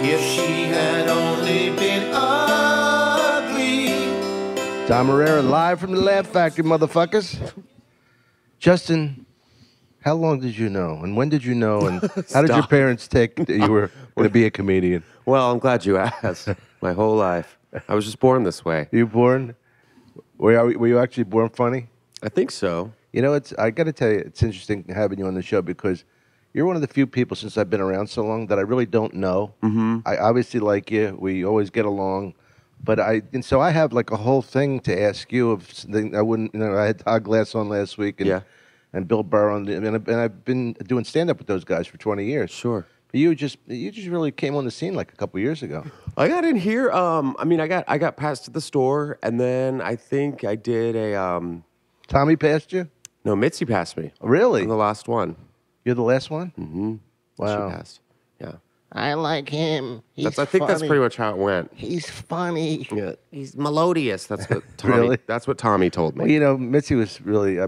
if she had only been ugly. Tom Irrera live from the Laugh Factory, motherfuckers. Justin, how long did you know? And when did you know? And how did your parents take that you were going to be a comedian? Well, I'm glad you asked. My whole life. I was just born this way. You born? Were you actually born funny? I think so. You know, I got to tell you, it's interesting having you on the show because you're one of the few people since I've been around so long that I really don't know. Mm-hmm. I obviously like you. We always get along. But so I have like a whole thing to ask you of something I wouldn't, I had Todd Glass on last week and Bill Burr on, and I've been doing stand-up with those guys for 20 years. Sure. But you just really came on the scene like a couple years ago. I got in here, I got passed to the store, and then I think I did a... Tommy passed you? No, Mitzi passed me. Really? I'm the last one. You're the last one? Mm-hmm. Wow. She passed. Yeah. I like him. I think that's pretty much how it went. He's funny. Yeah. He's melodious. That's what Tommy. Really? That's what Tommy told me. Well, Mitzi was really.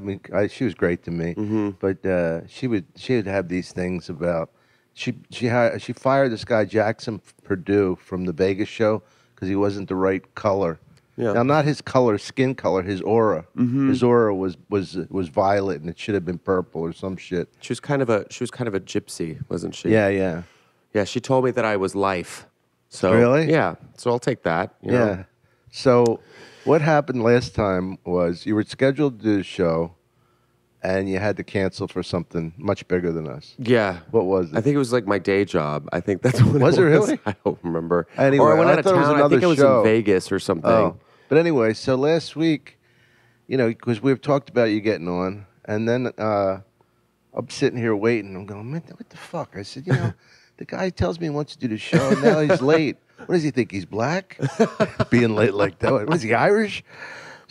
She was great to me. Mm-hmm. But she would have these things about. She fired this guy Jackson Purdue from the Vegas show because he wasn't the right color. Yeah. Now, not his color, skin color, his aura. Mm-hmm. His aura was violet, and it should have been purple or some shit. She was kind of a gypsy, wasn't she? Yeah, yeah. Yeah, she told me that I was life. So really? Yeah. So I'll take that. You know? So what happened last time was you were scheduled to do a show, and you had to cancel for something much bigger than us. Yeah. What was it? I think it was like my day job. I think that's what was. It it really? I don't remember. Anyway, or I went out of thought it was town. I another think I was show. in Vegas or something. Oh. But anyway, so last week, because we've talked about you getting on, and then I'm sitting here waiting. I'm going, man, what the fuck? I said, the guy tells me he wants to do the show, and now he's late. What does he think? He's black? Being late like that? What is he, Irish?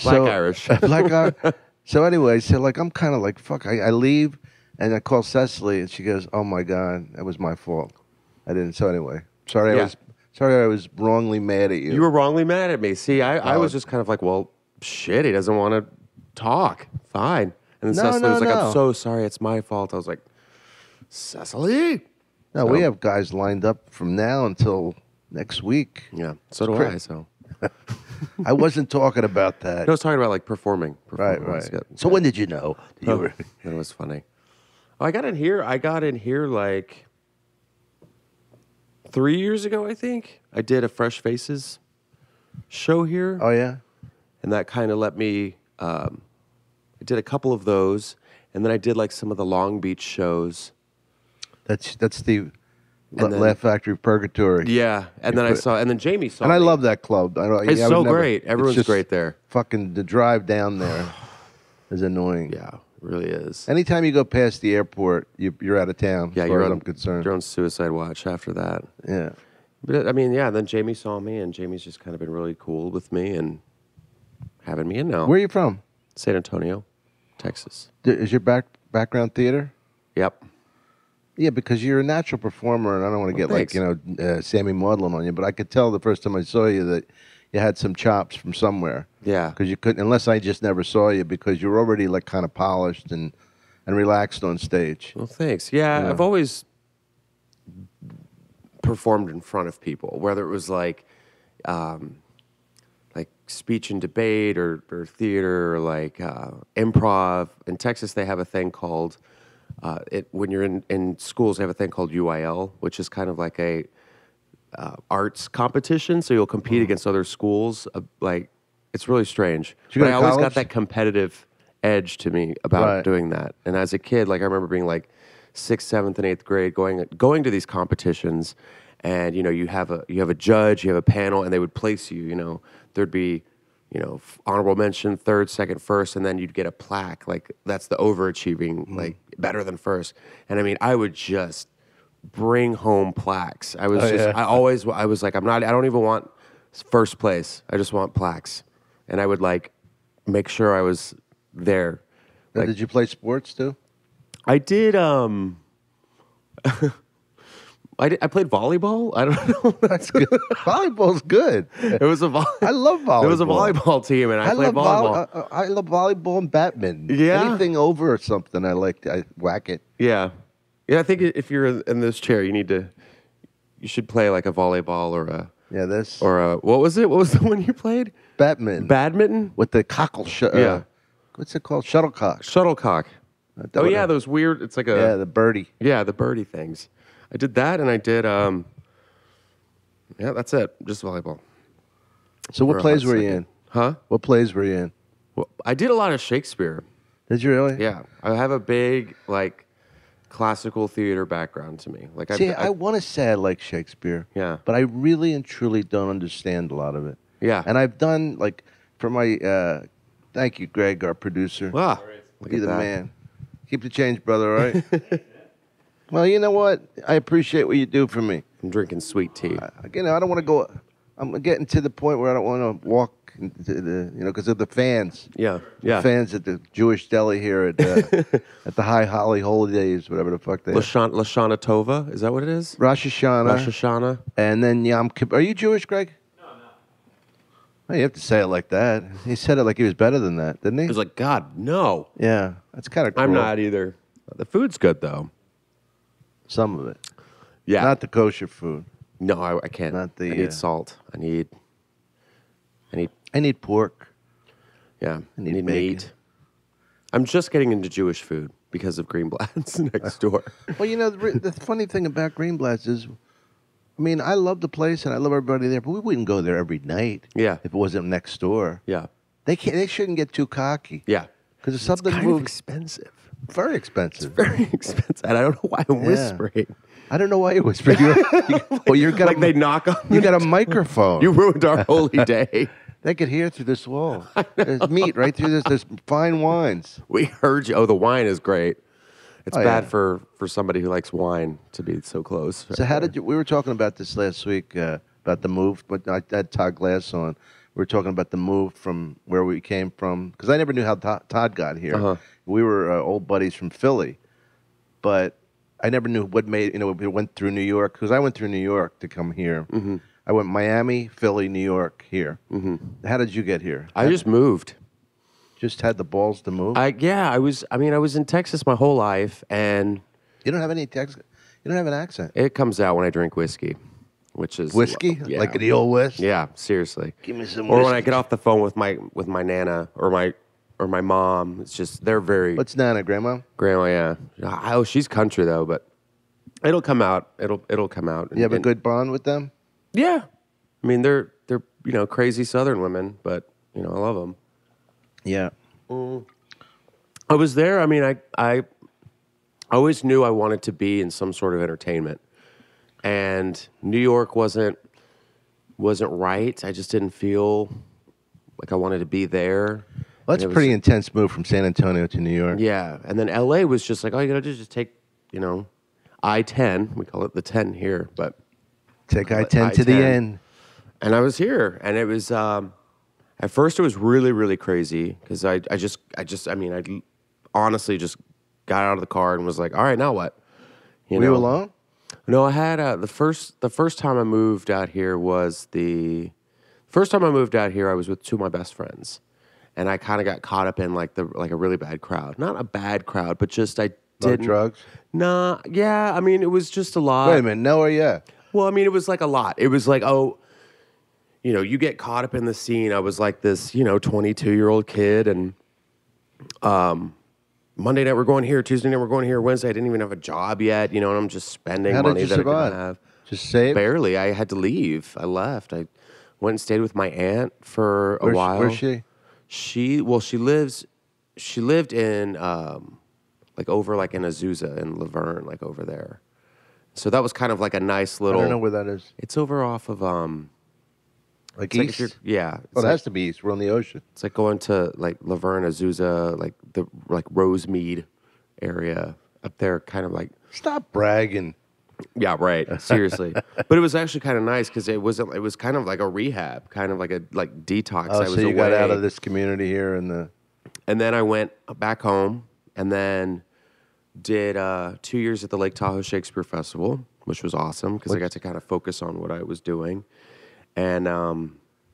Irish. Black Irish. So anyway, I'm kind of like, fuck. I leave, and I call Cecily, and she goes, oh, my God, that was my fault. I didn't. So anyway, sorry I was wrongly mad at you. You were wrongly mad at me. See, I was just kind of like, well, shit, he doesn't want to talk. Fine. And then Cecily was like, I'm so sorry, it's my fault. I was like, Cecily? No, we have guys lined up from now until next week. Yeah, so do I. So I wasn't talking about that. I was talking about like performing. Right. So when did you know? That was funny. Oh, I got in here like 3 years ago, I think. I did a Fresh Faces show here. Oh, yeah? And that kind of let me, I did a couple of those, and then I did like some of the Long Beach shows. That's the Laugh Factory Purgatory. Yeah, and then Jamie saw and me. I love that club. It's so great. Everyone's great there. Fucking the drive down there is annoying. Yeah, it really is. Anytime you go past the airport, you're out of town. Yeah, as far as I'm concerned. You're on suicide watch after that. Yeah. But I mean, yeah. Then Jamie saw me, and Jamie's just kind of been really cool with me and having me in now. Where are you from? San Antonio, Texas. Is your background theater? Yep. Yeah, because you're a natural performer, and I don't want to get Sammy Maudlin on you, but I could tell the first time I saw you that you had some chops from somewhere. Yeah. Because you couldn't, unless I just never saw you, because you were already like kind of polished and relaxed on stage. Well, thanks. Yeah, I've always performed in front of people, whether it was like speech and debate or theater or like improv. In Texas, they have a thing called when you're in schools, they have a thing called UIL, which is kind of like a arts competition. So you'll compete against other schools. It's really strange. But I always got that competitive edge to me about doing that. And as a kid, like I remember being like 6th, 7th, and 8th grade, going to these competitions, and you have a judge, you have a panel, and they would place you. There'd be honorable mention, 3rd, 2nd, 1st, and then you'd get a plaque. Like that's the overachieving, like better than 1st. And I mean, I would just bring home plaques. I was I was like, I don't even want 1st place. I just want plaques. And I would like make sure I was there. Like, did you play sports too? I did. I played volleyball. I don't know. That's good. Volleyball's good. It was I love volleyball. It was a volleyball team, and I played volleyball. I love volleyball and badminton. Yeah. Anything over or something, I whack it. Yeah. Yeah, I think if you're in this chair, you need you should play like a volleyball or a this what was it? What was the one you played? badminton with the cockle. Yeah. What's it called? Shuttlecock. Shuttlecock. That Oh would- yeah, those weird. It's like the birdie. Yeah, the birdie things. I did that, and I did. Yeah, that's it. Just volleyball. So what For a plays hot were you second. in? Huh? What plays were you in? Well, I did a lot of Shakespeare. Did you really? Yeah, I have a big like classical theater background to me. Like See, I want to say I like Shakespeare. Yeah. But I really and truly don't understand a lot of it. Yeah. And I've done like for my. Thank you, Greg, our producer. Wow. Look You're at the that. man. Keep the change, brother. All right. Well, you know what? I appreciate what you do for me. I'm drinking sweet tea. Again, I don't want to go. I'm getting to the point where I don't want to walk into the, because of the fans. Yeah. Yeah. Fans at the Jewish deli here at at the High Holly Holidays, whatever the fuck they are. Lashana Tova, is that what it is? Rosh Hashanah. Rosh Hashanah. And then Yom Kippur. Are you Jewish, Greg? No. Oh, you have to say it like that. He said it like he was better than that, didn't he? I was like, God, no. Yeah, that's kind of cool. I'm not either. The food's good though. Some of it. Yeah. Not the kosher food. No, I can't. Not the, I need salt. I need. I need pork. Yeah. I need bacon. meat. I'm just getting into Jewish food because of Greenblatt's next door. Well, the funny thing about Greenblatt's is, I mean, I love the place and I love everybody there, but we wouldn't go there every night. Yeah. If it wasn't next door. Yeah. They can't. They shouldn't get too cocky. Yeah. Because if something Kind of moves, expensive. very expensive. Very expensive. And I don't know why I'm whispering. I don't know why you're whispering. You're got Like they knock on You got a microphone. You ruined our holy day. They could hear through this wall. There's meat right through this. There's fine wines. We heard you. Oh, the wine is great. It's Oh, bad yeah. for somebody who likes wine to be so close. So how did you? We were talking about this last week about the move, but I had Todd Glass on. We were talking about the move from where we came from because I never knew how Todd got here. Uh-huh. We were old buddies from Philly, but I never knew what made. We went through New York because I went through New York to come here. Mm-hmm. I went Miami, Philly, New York here. Mm-hmm. How did you get here? I just moved. Just had the balls to move. I was in Texas my whole life, and You don't have any Texas. You don't have an accent. it comes out when I drink whiskey, which is Whiskey, Yeah. like the old West. Yeah, seriously. Give me some Or when whiskey. I get off the phone with my nana or my mom, it's just they're very What's Nana, Grandma? grandma. Yeah. Oh, she's country though, but it'll come out. It'll come out. You have a good bond with them. Yeah. I mean, they're crazy Southern women, but I love them. Yeah. I was there. I mean, I always knew I wanted to be in some sort of entertainment, and New York wasn't right. I just didn't feel like I wanted to be there. Well, that's And a it pretty was- intense move from San Antonio to New York. Yeah, and then LA was just like, oh, you got to just take, I-10. We call it the 10 here, but Take I-10 to the I-10. end. and I was here, and it was at first it was really, really crazy because I honestly just got out of the car and was like, all right, now what? Were you alone? No, I had the first time I moved out here was I was with two of my best friends, and I kind of got caught up in like a really bad crowd. Not a bad crowd, but just I No didn't. drugs? Nah, yeah. I mean, it was just a lot. Wait a minute. No or yeah? Well, I mean, it was like a lot. It was like, you get caught up in the scene. I was like this, 22-year-old kid, and Monday night we're going here, Tuesday night we're going here, Wednesday I didn't even have a job yet, and I'm just spending How money did you that I survive? didn't have. Just save? Barely. I had to leave. I left. I went and stayed with my aunt for a while. Where's she? She lived in over like in Azusa in Laverne, like over there. So that was kind of like a nice I little. don't know where that is. It's over off of Like it's like if east? you're- yeah. Oh, It's it like, has to be east. We're on the ocean. it's like going to like Laverne, Azusa, like the Rosemead area up there, kind of like. Stop bragging. Yeah, right. Seriously, but it was actually kind of nice because it was kind of like a rehab, kind of like a detox. Oh, I was so you got away. out of this community here and the. And then I went back home and then did 2 years at the Lake Tahoe Shakespeare Festival, which was awesome because I got to kind of focus on what I was doing. And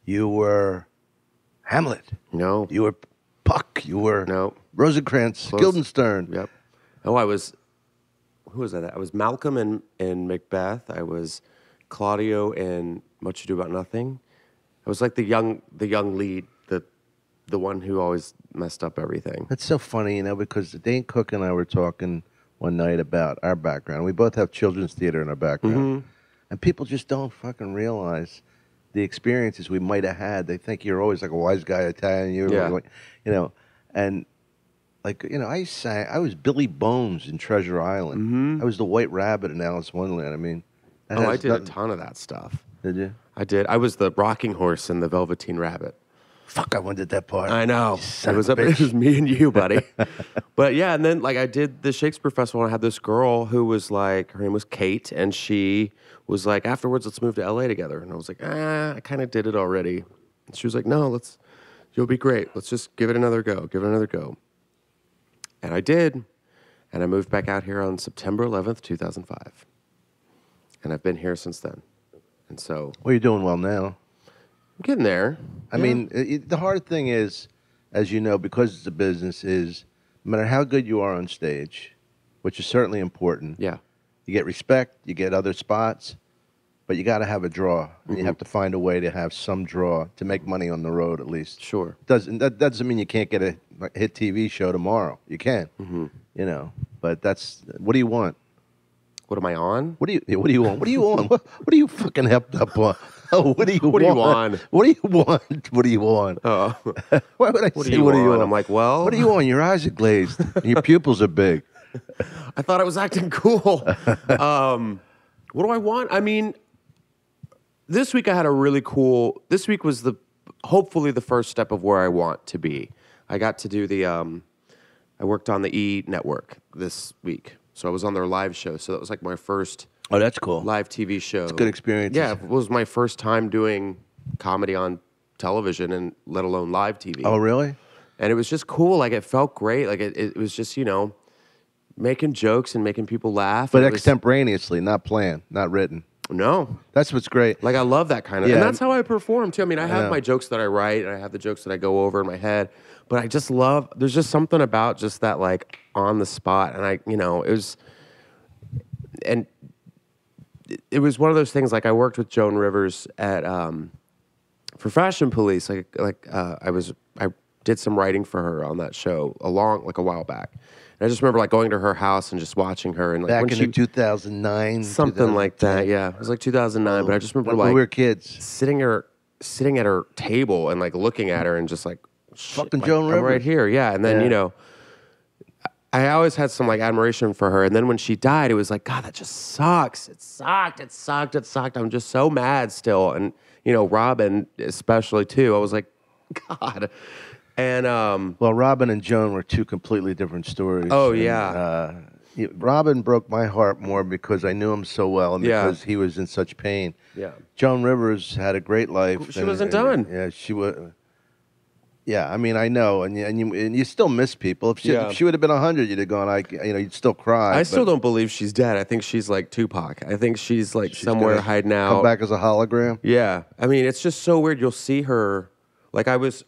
You were Hamlet. no, You were Puck. You were no, Rosencrantz, Close. Guildenstern. yep. Oh, I was. Who was that? I was Malcolm in Macbeth. I was Claudio in Much Ado About Nothing. I was like the young lead, the one who always messed up everything. That's so funny, because Dane Cook and I were talking one night about our background. We both have children's theater in our background. And people just don't fucking realize the experiences we might have had. They think you're always like a wise guy Italian, and I was Billy Bones in Treasure Island. I was the White Rabbit in Alice in Wonderland. I mean, I did a ton of that stuff. Did you? I did. I was the rocking horse in the Velveteen Rabbit. Fuck, I wanted that part. I know. It was me and you, buddy. But yeah, and then I did the Shakespeare Festival, and I had this girl who was her name was Kate, and she was like, afterwards, let's move to LA together. And I was like, I kind of did it already. And she was like, no, you'll be great. Let's just give it another go. And I did. And I moved back out here on September 11th, 2005. And I've been here since then. And so. Well, you're doing well now. I'm getting there. I mean, the hard thing is, as you know, because it's a business, is no matter how good you are on stage, which is certainly important. Yeah. You get respect, you get other spots, but you got to have a draw. And you have to find a way to have some draw to make money on the road, at least. Sure. That doesn't mean you can't get a hit TV show tomorrow. You can. But that's, what do you want? What am I on? What do you want? What do you want? What are you fucking hepped up on? Oh, what do you want? What do you want? What do you want? What do you want? Oh. Why would I What say, do you what do you want? want? I'm like, well. What do you want? Your eyes are glazed. And your pupils are big. I thought I was acting cool. What do I want? I mean, this week I had a really cool. This week was hopefully the first step of where I want to be. I got to do I worked on the E Network this week, so I was on their live show. So that was like my first. Oh, that's cool. Live TV show. It's a good experience. Yeah, it was my first time doing comedy on television, and let alone live TV. Oh, really? And it was just cool. Like, it felt great. Like, it was just, making jokes and making people laugh. But extemporaneously, not planned, not written. No. That's what's great. Like, I love that kind of. Yeah. And that's how I perform, too. I mean, I have know. my jokes that I write, and I have the jokes that I go over in my head. But I just love, there's just something about just that, like, on the spot. And it was, and it was one of those things, like, I worked with Joan Rivers at, for Fashion Police. I did some writing for her on that show a while back. And I just remember, like, going to her house and just watching her. And, like, Back in 2009? Something like that, yeah. It was like 2009, but I just remember, when we were kids. sitting at her table and, like, looking at her and just, like, Fucking like, Joan Rivers. I'm right here, yeah. And then, I always had some, like, admiration for her. And then when she died, it was like, God, that just sucks. It sucked. I'm just so mad still. And, Robin especially, too. I was like, God. And well, Robin and Joan were two completely different stories. Oh, and, yeah. Robin broke my heart more because I knew him so well and because he was in such pain. Yeah. Joan Rivers had a great life. She wasn't done. Yeah, she was. Yeah, I mean, I know, and you still miss people. If she would have been 100, you'd have gone, you'd still cry. I still don't believe she's dead. I think she's like Tupac. I think she's like somewhere hiding out. Come back as a hologram. Yeah, I mean, it's just so weird. You'll see her. Like, I was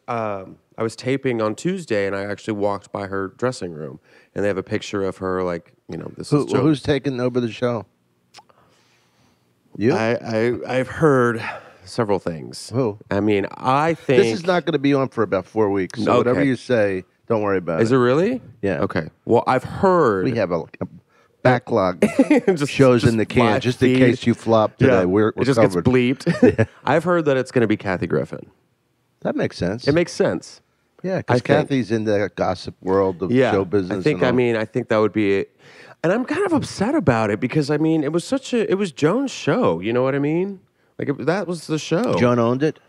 taping on Tuesday, and I actually walked by her dressing room, and they have a picture of her. Like, this is Joan. Who's taking over the show? You? I've heard several things. Who? I mean, I think this is not going to be on for about 4 weeks. So whatever you say, don't worry about it. Is it really? Yeah. Okay. Well, I've heard we have a backlog shows in the can just in case you flop today. Yeah. We're it just covered. gets bleeped. I've heard that it's going to be Kathy Griffin. That makes sense. It makes sense. Yeah, because Kathy's in the gossip world of show business. I think that would be it. And I'm kind of upset about it because, I mean, it was Joan's show. You know what I mean? Like, that was the show. Joan owned it?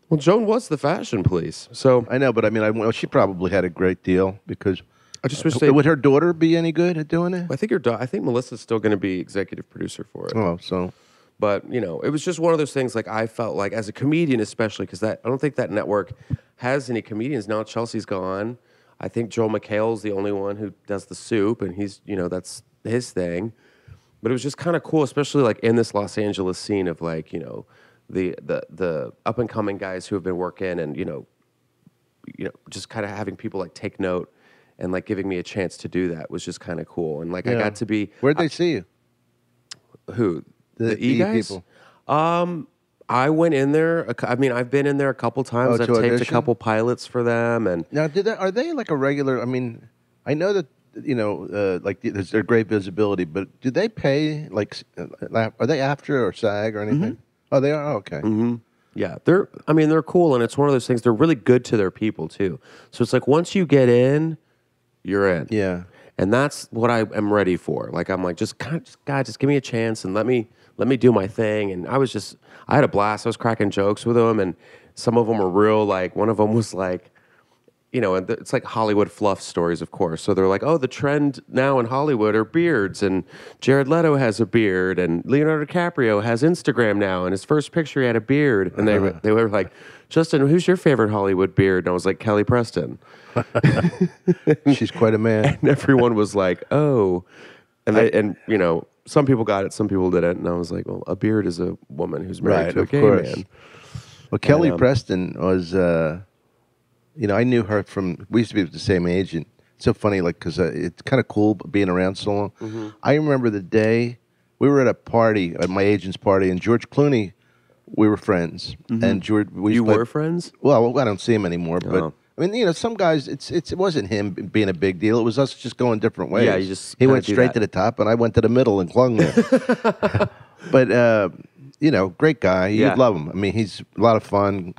Well, Joan was the Fashion Police. So I know, but I mean, she probably had a great deal because I just wish would her daughter be any good at doing it? I think Melissa's still going to be executive producer for it. Oh, so. But, it was just one of those things, like, I felt like, as a comedian especially, because I don't think that network has any comedians. Now Chelsea's gone. I think Joel McHale's the only one who does the soup, and he's, that's his thing. But it was just kind of cool, especially, like, in this Los Angeles scene of, like, the up-and-coming guys who have been working and, just kind of having people, like, take note and, like, giving me a chance to do that was just kind of cool. And, like, I got to be... Where'd they see you? Who? The E guys? People. I went in there. I mean, I've been in there a couple times. I've to taped a audition? couple pilots for them, and Now, are they like a regular? I mean, I know that like there's great visibility, but do they pay like? Are they after or SAG or anything? Oh, they are. Oh, okay. yeah, they're cool, and it's one of those things. They're really good to their people too. So it's like once you get in, you're in. Yeah. And that's what I am ready for. Like I'm like, just give me a chance and let me do my thing. And I had a blast. I was cracking jokes with them, and some of them were real. Like one of them was like, and it's like Hollywood fluff stories, of course. So they're like, oh, the trend now in Hollywood are beards, and Jared Leto has a beard, and Leonardo DiCaprio has Instagram now, and his first picture he had a beard. And they were like, Justin, who's your favorite Hollywood beard? And I was like, Kelly Preston. She's quite a man. And everyone was like, oh. And some people got it, some people didn't. And I was like, well, a beard is a woman who's married to a gay man. Well, Kelly Preston was, I knew her we used to be the same age. And it's so funny, like, because it's kind of cool being around so long. I remember the day we were at a party, at my agent's party, and George Clooney, we were friends. And George, You were friends? Well, I don't see him anymore, but I mean, some guys, it wasn't him being a big deal. It was us just going different ways. Yeah, he went straight to the top, and I went to the middle and clung there. But great guy. You'd love him. I mean, he's a lot of fun.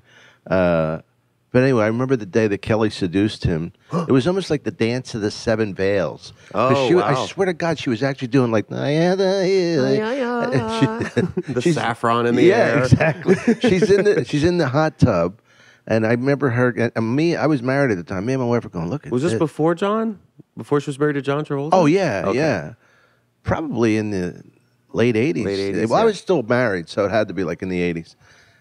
But anyway, I remember the day that Kelly seduced him. It was almost like the dance of the seven veils. Oh, wow. I swear to God, she was actually doing like the saffron in the air. Yeah, exactly. She's in the hot tub. And I remember her, I was married at the time. Me and my wife were going, look at Was this before John? Before she was married to John Travolta? Oh, yeah, yeah. Probably in the late 80s. Late 80s, I was still married, so it had to be like in the 80s.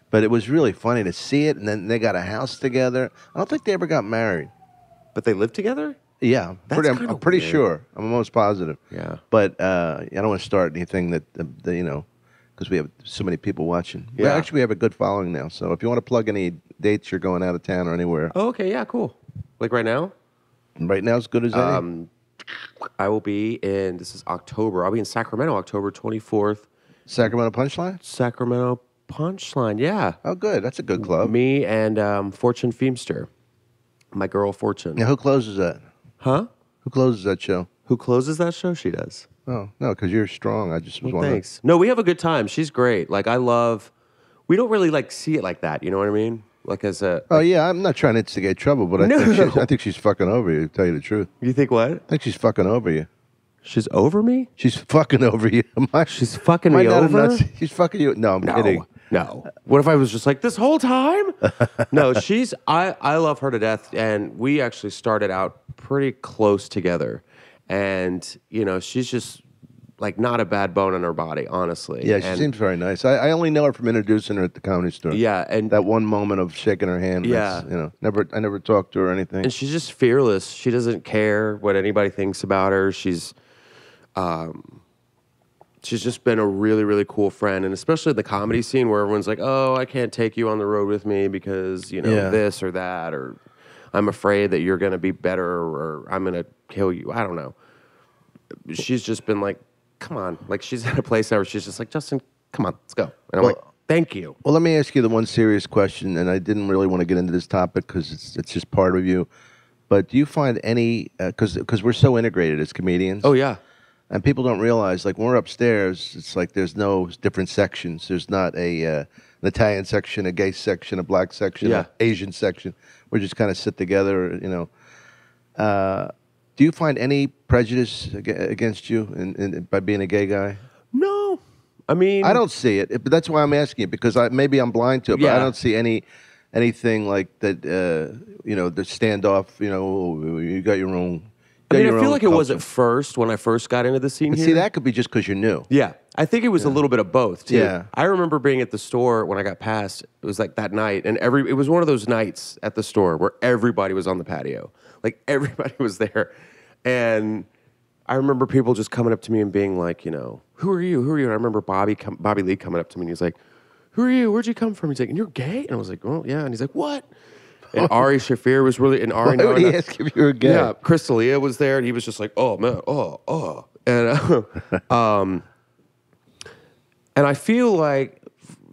But it was really funny to see it, and then they got a house together. I don't think they ever got married. But they lived together? Yeah, I'm pretty sure. I'm almost positive. Yeah. But I don't want to start anything that, because we have so many people watching. Yeah. Actually, we have a good following now. So if you want to plug any dates you're going out of town or anywhere. Oh, okay, yeah, cool. Like right now? Right now as good as any. I will be this is October. I'll be in Sacramento, October 24th. Sacramento Punchline? Sacramento Punchline, yeah. Oh, good. That's a good club. Me and Fortune Feemster. My girl Fortune. Now, who closes that? Huh? Who closes that show? Who closes that show? She does. Oh, no, because you're strong. I just was wondering. Thanks. No, we have a good time. She's great. Like, we don't really, like, see it like that. You know what I mean? Like, as a... Oh, yeah, I'm not trying to instigate trouble, but I think she's fucking over you, to tell you the truth. You think what? I think she's fucking over you. She's over me? She's fucking over you. She's fucking me over? She's fucking you. No, I'm kidding. No. What if I was just like, this whole time? No, I love her to death, and we actually started out pretty close together. And, she's just, like, not a bad bone in her body, honestly. Yeah, she seems very nice. I only know her from introducing her at the Comedy Store. Yeah, and... that one moment of shaking her hand. Yeah. I never talked to her or anything. And she's just fearless. She doesn't care what anybody thinks about her. She's just been a really, really cool friend, and especially in the comedy scene where everyone's like, oh, I can't take you on the road with me because, this or that, or I'm afraid that you're going to be better, or I'm going to kill you. I don't know. She's just been like, come on. Like, she's at a place where she's just like, Justin, come on, let's go. And I'm like, thank you. Well, let me ask you the one serious question, and I didn't really want to get into this topic because it's just part of you, but do you find any, because we're so integrated as comedians. Oh, yeah. And people don't realize, like, when we're upstairs, it's like there's no different sections. There's not an Italian section, a gay section, a black section, an Asian section. We just kind of sit together, Do you find any prejudice against you by being a gay guy? No. I mean... I don't see it, but that's why I'm asking it, because maybe I'm blind to it, but I don't see anything like that, the standoff, you got your own... I feel like it was at first, when I first got into the scene here. See, that could be just because you're new. Yeah. I think it was a little bit of both, too. Yeah. I remember being at the store when I got passed. It was like that night, and it was one of those nights at the store where everybody was on the patio. Like, everybody was there. And I remember people just coming up to me and being like, who are you? Who are you? And I remember Bobby Lee coming up to me, and he's like, who are you? Where'd you come from? He's like, and you're gay? And I was like, well, yeah. And he's like, what? And Ari Shafir was really, and Ari. Why would he ask if you were gay? Yeah, Chris D'Elia was there, and he was just like, "Oh man, and and I feel like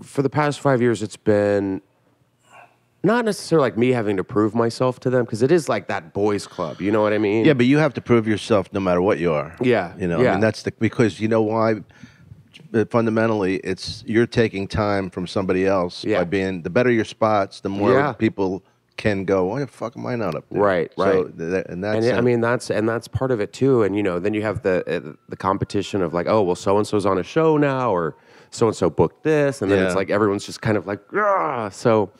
for the past 5 years, it's been not necessarily like me having to prove myself to them, because it is like that boys club. You know what I mean? Yeah, but you have to prove yourself no matter what you are. Yeah, You know, yeah. I mean, that's because you know why? Fundamentally, it's you're taking time from somebody else Yeah. by being, the better your spots, the more Yeah. people can go, why the fuck am I not up there? Right, So, right. and that's, And I mean, that's part of it too. And, you know, then you have the competition of like, oh, well, so-and-so's on a show now, or so-and-so booked this. And then it's Yeah. like, everyone's just kind of like, ah. So,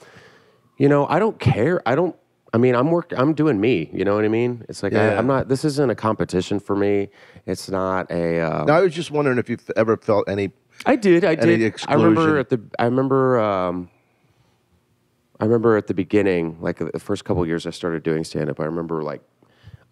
you know, I don't care. I'm doing me. You know what I mean? It's like, Yeah. I'm not, this isn't a competition for me. It's not a, now, I was just wondering if you've ever felt any. I did. exclusion. I remember at the beginning, like the first couple of years I started doing stand-up, I remember like,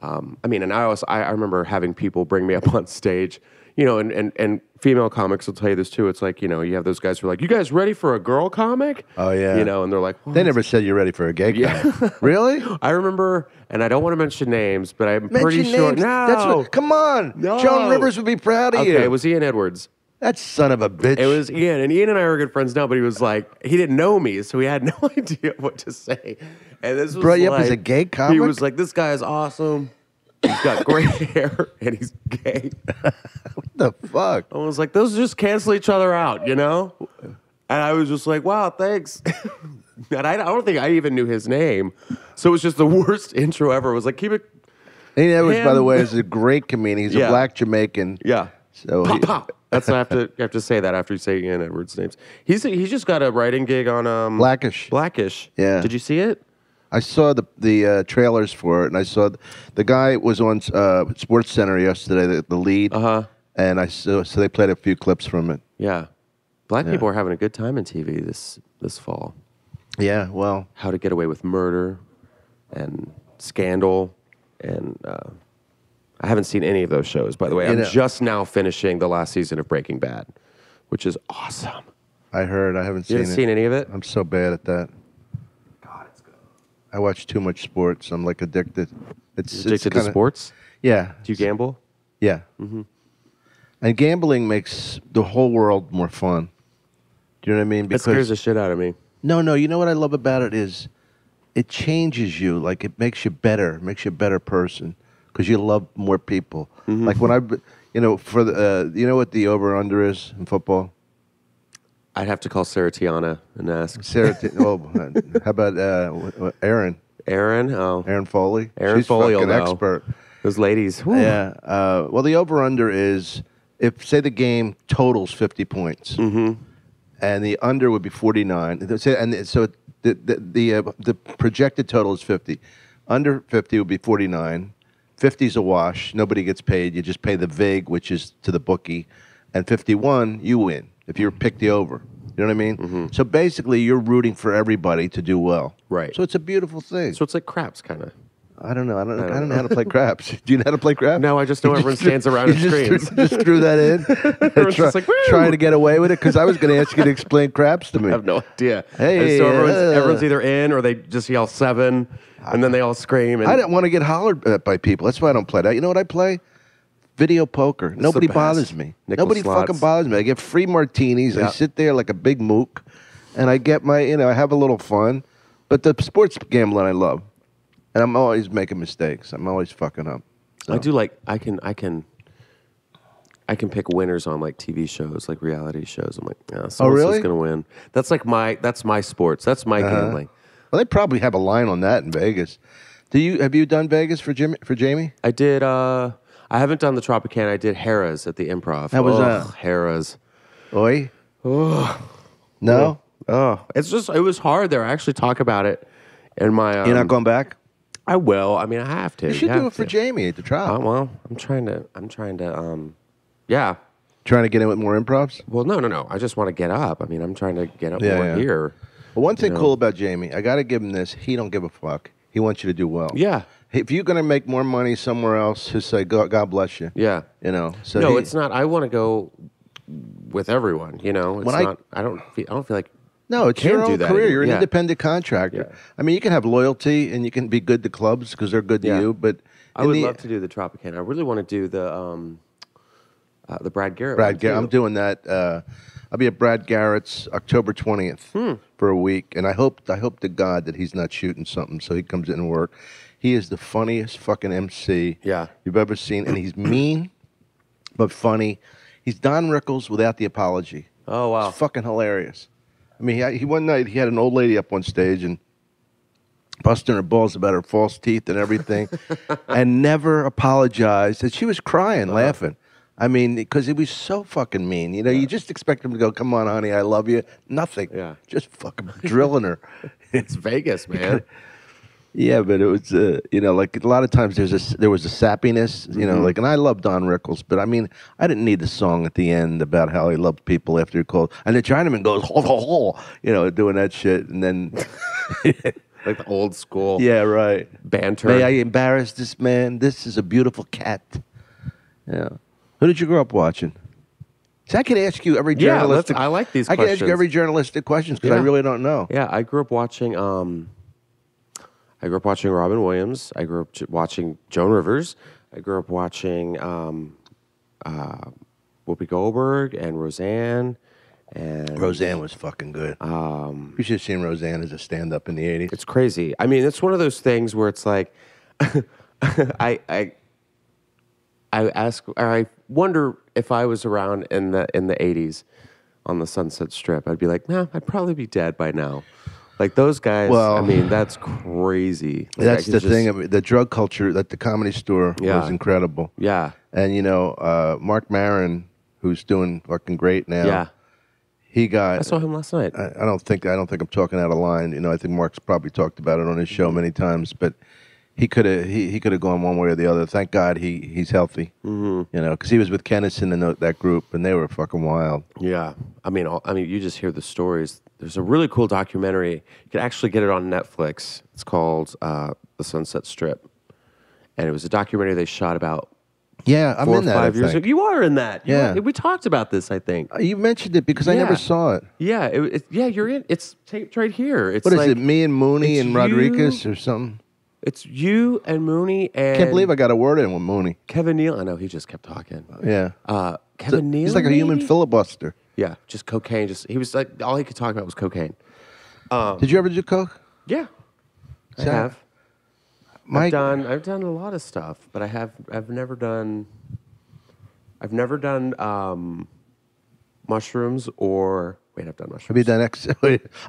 I remember having people bring me up on stage, you know, and female comics will tell you this too. It's like, you know, you have those guys who are like, you guys ready for a girl comic? Oh, yeah. You know, and they're like, what? They never said you're ready for a gay comic. Really? I remember, and I don't want to mention names, but I'm pretty Mention sure. names. No. That's what, come on. No. Joan Rivers would be proud of you. Okay, it was Ian Edwards. That son of a bitch. It was Ian, and Ian and I are good friends now, but he was like, he didn't know me, so he had no idea what to say. And this was Brought you like, up as a gay comic? He was like, this guy is awesome. He's got great hair, and he's gay. What the fuck? I was like, those just cancel each other out, you know? And I was just like, wow, thanks. And I don't think I even knew his name. So it was just the worst intro ever. It was like, keep it. Ian Edwards, by Him. the way, is a great comedian. He's a Yeah. black Jamaican. Yeah. So Pop, pop. That's what I have to say that after you say Ian Edwards' names. He's just got a writing gig on Blackish. Blackish. Yeah. Did you see it? I saw the trailers for it, and I saw the guy was on Sports Center yesterday, the lead. And I saw, so they played a few clips from it. Yeah. Black people are having a good time in TV this fall. Yeah, well, How to Get Away with Murder and Scandal, and I haven't seen any of those shows, by the way. I'm just now finishing the last season of Breaking Bad, which is awesome. I heard. I haven't You seen haven't it. seen any of it? I'm so bad at that. God, it's good. I watch too much sports. I'm like addicted. It's Addicted to kinda- sports? Yeah. Do you gamble? Yeah. Mm-hmm. And gambling makes the whole world more fun. Do you know what I mean? That scares the shit out of me. No. You know what I love about it is it changes you. Like it makes you better. Makes you a better person because you love more people. Mm-hmm. Like when for the you know what the over under is in football? I'd have to call Sarah Tiana and ask. Sarah. How about Aaron? Aaron? Oh. Aaron Foley. Aaron She's Foley will fucking know. expert. Those ladies. Whew. Yeah. Well, the over under is if say the game totals 50 points, and the under would be 49. And so the projected total is 50. Under 50 would be 49. 50 is a wash. Nobody gets paid. You just pay the vig, which is to the bookie, and 51 you win if you pick the over. You know what I mean? So basically, you're rooting for everybody to do well. Right. So it's a beautiful thing. So it's like craps, kind of. I don't know. I don't know how to play craps. Do you know how to play craps? No, I just know everyone stands around and screams. Just threw that in. Everyone's just like, woo! Trying to get away with it because I was going to ask you to explain craps to me. I have no idea. Hey, And so everyone's either in or they just yell 7, and then they all scream. And I don't want to get hollered at by people. That's why I don't play that. You know what I play? Video poker. Nobody best. bothers me. Nickel Nobody slots. fucking bothers me. I get free martinis. I Yeah. sit there like a big mook, and I get my, I have a little fun. But the sports gambling I love. And I'm always making mistakes. I'm always fucking up. So. I do like I can pick winners on like TV shows, like reality shows. I'm like, yeah, someone's really? gonna win. That's my sports. That's my gambling. Well, they probably have a line on that in Vegas. Have you done Vegas for Jamie? I did. I haven't done the Tropicana. I did Harrah's at the Improv. How was that? Harrah's. Oi? No? Oh, it was hard there. I actually talk about it in my. You're not going back? I will. I mean, I have to. You should have do it for to. Jamie at the trial. Well, I'm trying to. Yeah. Trying to get in with more improvs? Well, no. I just want to get up. I mean, I'm trying to get up Yeah, more yeah. here. Well, one thing cool about Jamie, I got to give him this. He don't give a fuck. He wants you to do well. Yeah. If you're going to make more money somewhere else, just say, God bless you. Yeah. So No, it's not. I want to go with everyone. It's When not. I don't feel like. No, it's Can't your do own that career. anymore. You're an Yeah. independent contractor. Yeah. I mean, you can have loyalty and you can be good to clubs because they're good to Yeah. you. But I would love to do the Tropicana. I really want to do the Brad Garrett. Brad one, Garrett, too. I'm doing that. I'll be at Brad Garrett's October 20th for a week, and I hope to God that he's not shooting something, so he comes in and work. He is the funniest fucking MC you've ever seen, and he's mean but funny. He's Don Rickles without the apology. Oh wow, it's fucking hilarious. I mean, he one night he had an old lady up on stage and busting her balls about her false teeth and everything, and never apologized. And she was crying, laughing. I mean, because he was so fucking mean. You know, you just expect him to go, "Come on, honey, I love you." Nothing. Yeah. Just fucking drilling her. It's Vegas, man. Yeah, but it was, you know, like a lot of times there was a sappiness, you know, like, and I love Don Rickles, but I mean, I didn't need the song at the end about how he loved people after he called, and the Chinaman goes, ho, ho, ho, you know, doing that shit, and then. Like the old school. Yeah, right. Banter. May I embarrass this man? This is a beautiful cat. Yeah. Who did you grow up watching? So I could ask you every journalistic. I like these I questions. could ask you every journalistic questions because I really don't know. Yeah, I grew up watching. I grew up watching Robin Williams. I grew up watching Joan Rivers. I grew up watching Whoopi Goldberg and Roseanne. And Roseanne was fucking good. You should have seen Roseanne as a stand-up in the 80s. It's crazy. I mean, it's one of those things where it's like, I ask, or I wonder if I was around in the 80s on the Sunset Strip, I'd be like, nah, I'd probably be dead by now. Like those guys, Well, I mean, that's crazy. Like, that's the thing. I mean, the drug culture at the Comedy Store was incredible. Yeah. And, you know, Mark Maron, who's doing fucking great now. Yeah. He got. I saw him last night. I don't think I'm talking out of line. You know, I think Mark's probably talked about it on his show many times, but he could have gone one way or the other. Thank God he's healthy. You know, because he was with Kennison and that group, and they were fucking wild. Yeah, I mean, you just hear the stories. There's a really cool documentary. You can actually get it on Netflix. It's called The Sunset Strip, and it was a documentary they shot about. Yeah, I'm 4 in or that. 5 years ago. You are in that. Yeah, we talked about this. I think you mentioned it because I never saw it. Yeah, yeah, you're in. It's taped right here. It's what is like, it? Me and Mooney and you, Rodriguez or something. It's you and Mooney and. Can't believe I got a word in with Mooney. Kevin Neal. I know he just kept talking. Yeah. Kevin Neal. He's like a human filibuster. Yeah, just cocaine. He was like all he could talk about was cocaine. Did you ever do coke? Yeah, I have. I've done a lot of stuff, but I've never done mushrooms or wait, I've done mushrooms. Have you done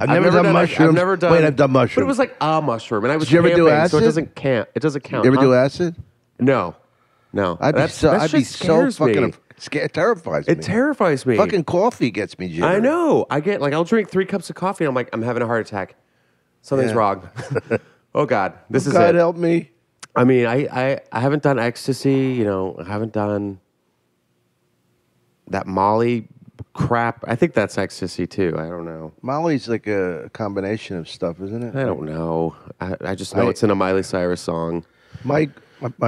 I've never done mushrooms. I've never done. Wait, I've done mushrooms. But it was like a mushroom, and I was Did you ever do camping, acid? so it doesn't count. It doesn't count. You ever do acid? No. I'd be so fucking scared. It terrifies me. It terrifies me. Fucking coffee gets me jittery. I know. I get like I'll drink 3 cups of coffee, and I'm like, I'm having a heart attack. Something's wrong. Oh God, this is it. God help me. I mean, I haven't done ecstasy. You know, I haven't done that Molly crap. I think that's ecstasy too. I don't know. Molly's like a combination of stuff, isn't it? I don't know. I just know it's in a Miley Cyrus song. My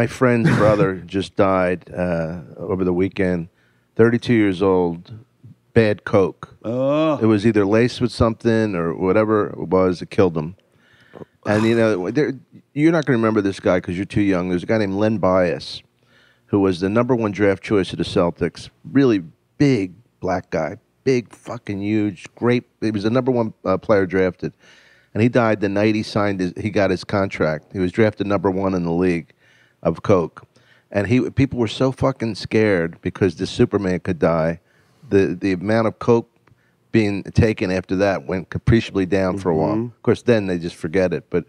friend's brother just died over the weekend. 32 years old. Bad coke. Oh. It was either laced with something or whatever it was that killed him. And you know, you're not going to remember this guy because you're too young. There's a guy named Len Bias, who was the #1 draft choice of the Celtics. Really big black guy, big fucking huge, great. He was the #1 player drafted, and he died the night he got his contract. He was drafted #1 in the league of coke, and people were so fucking scared because the Superman could die. The amount of coke being taken after that went capriciously down for a while. Of course, then they just forget it. But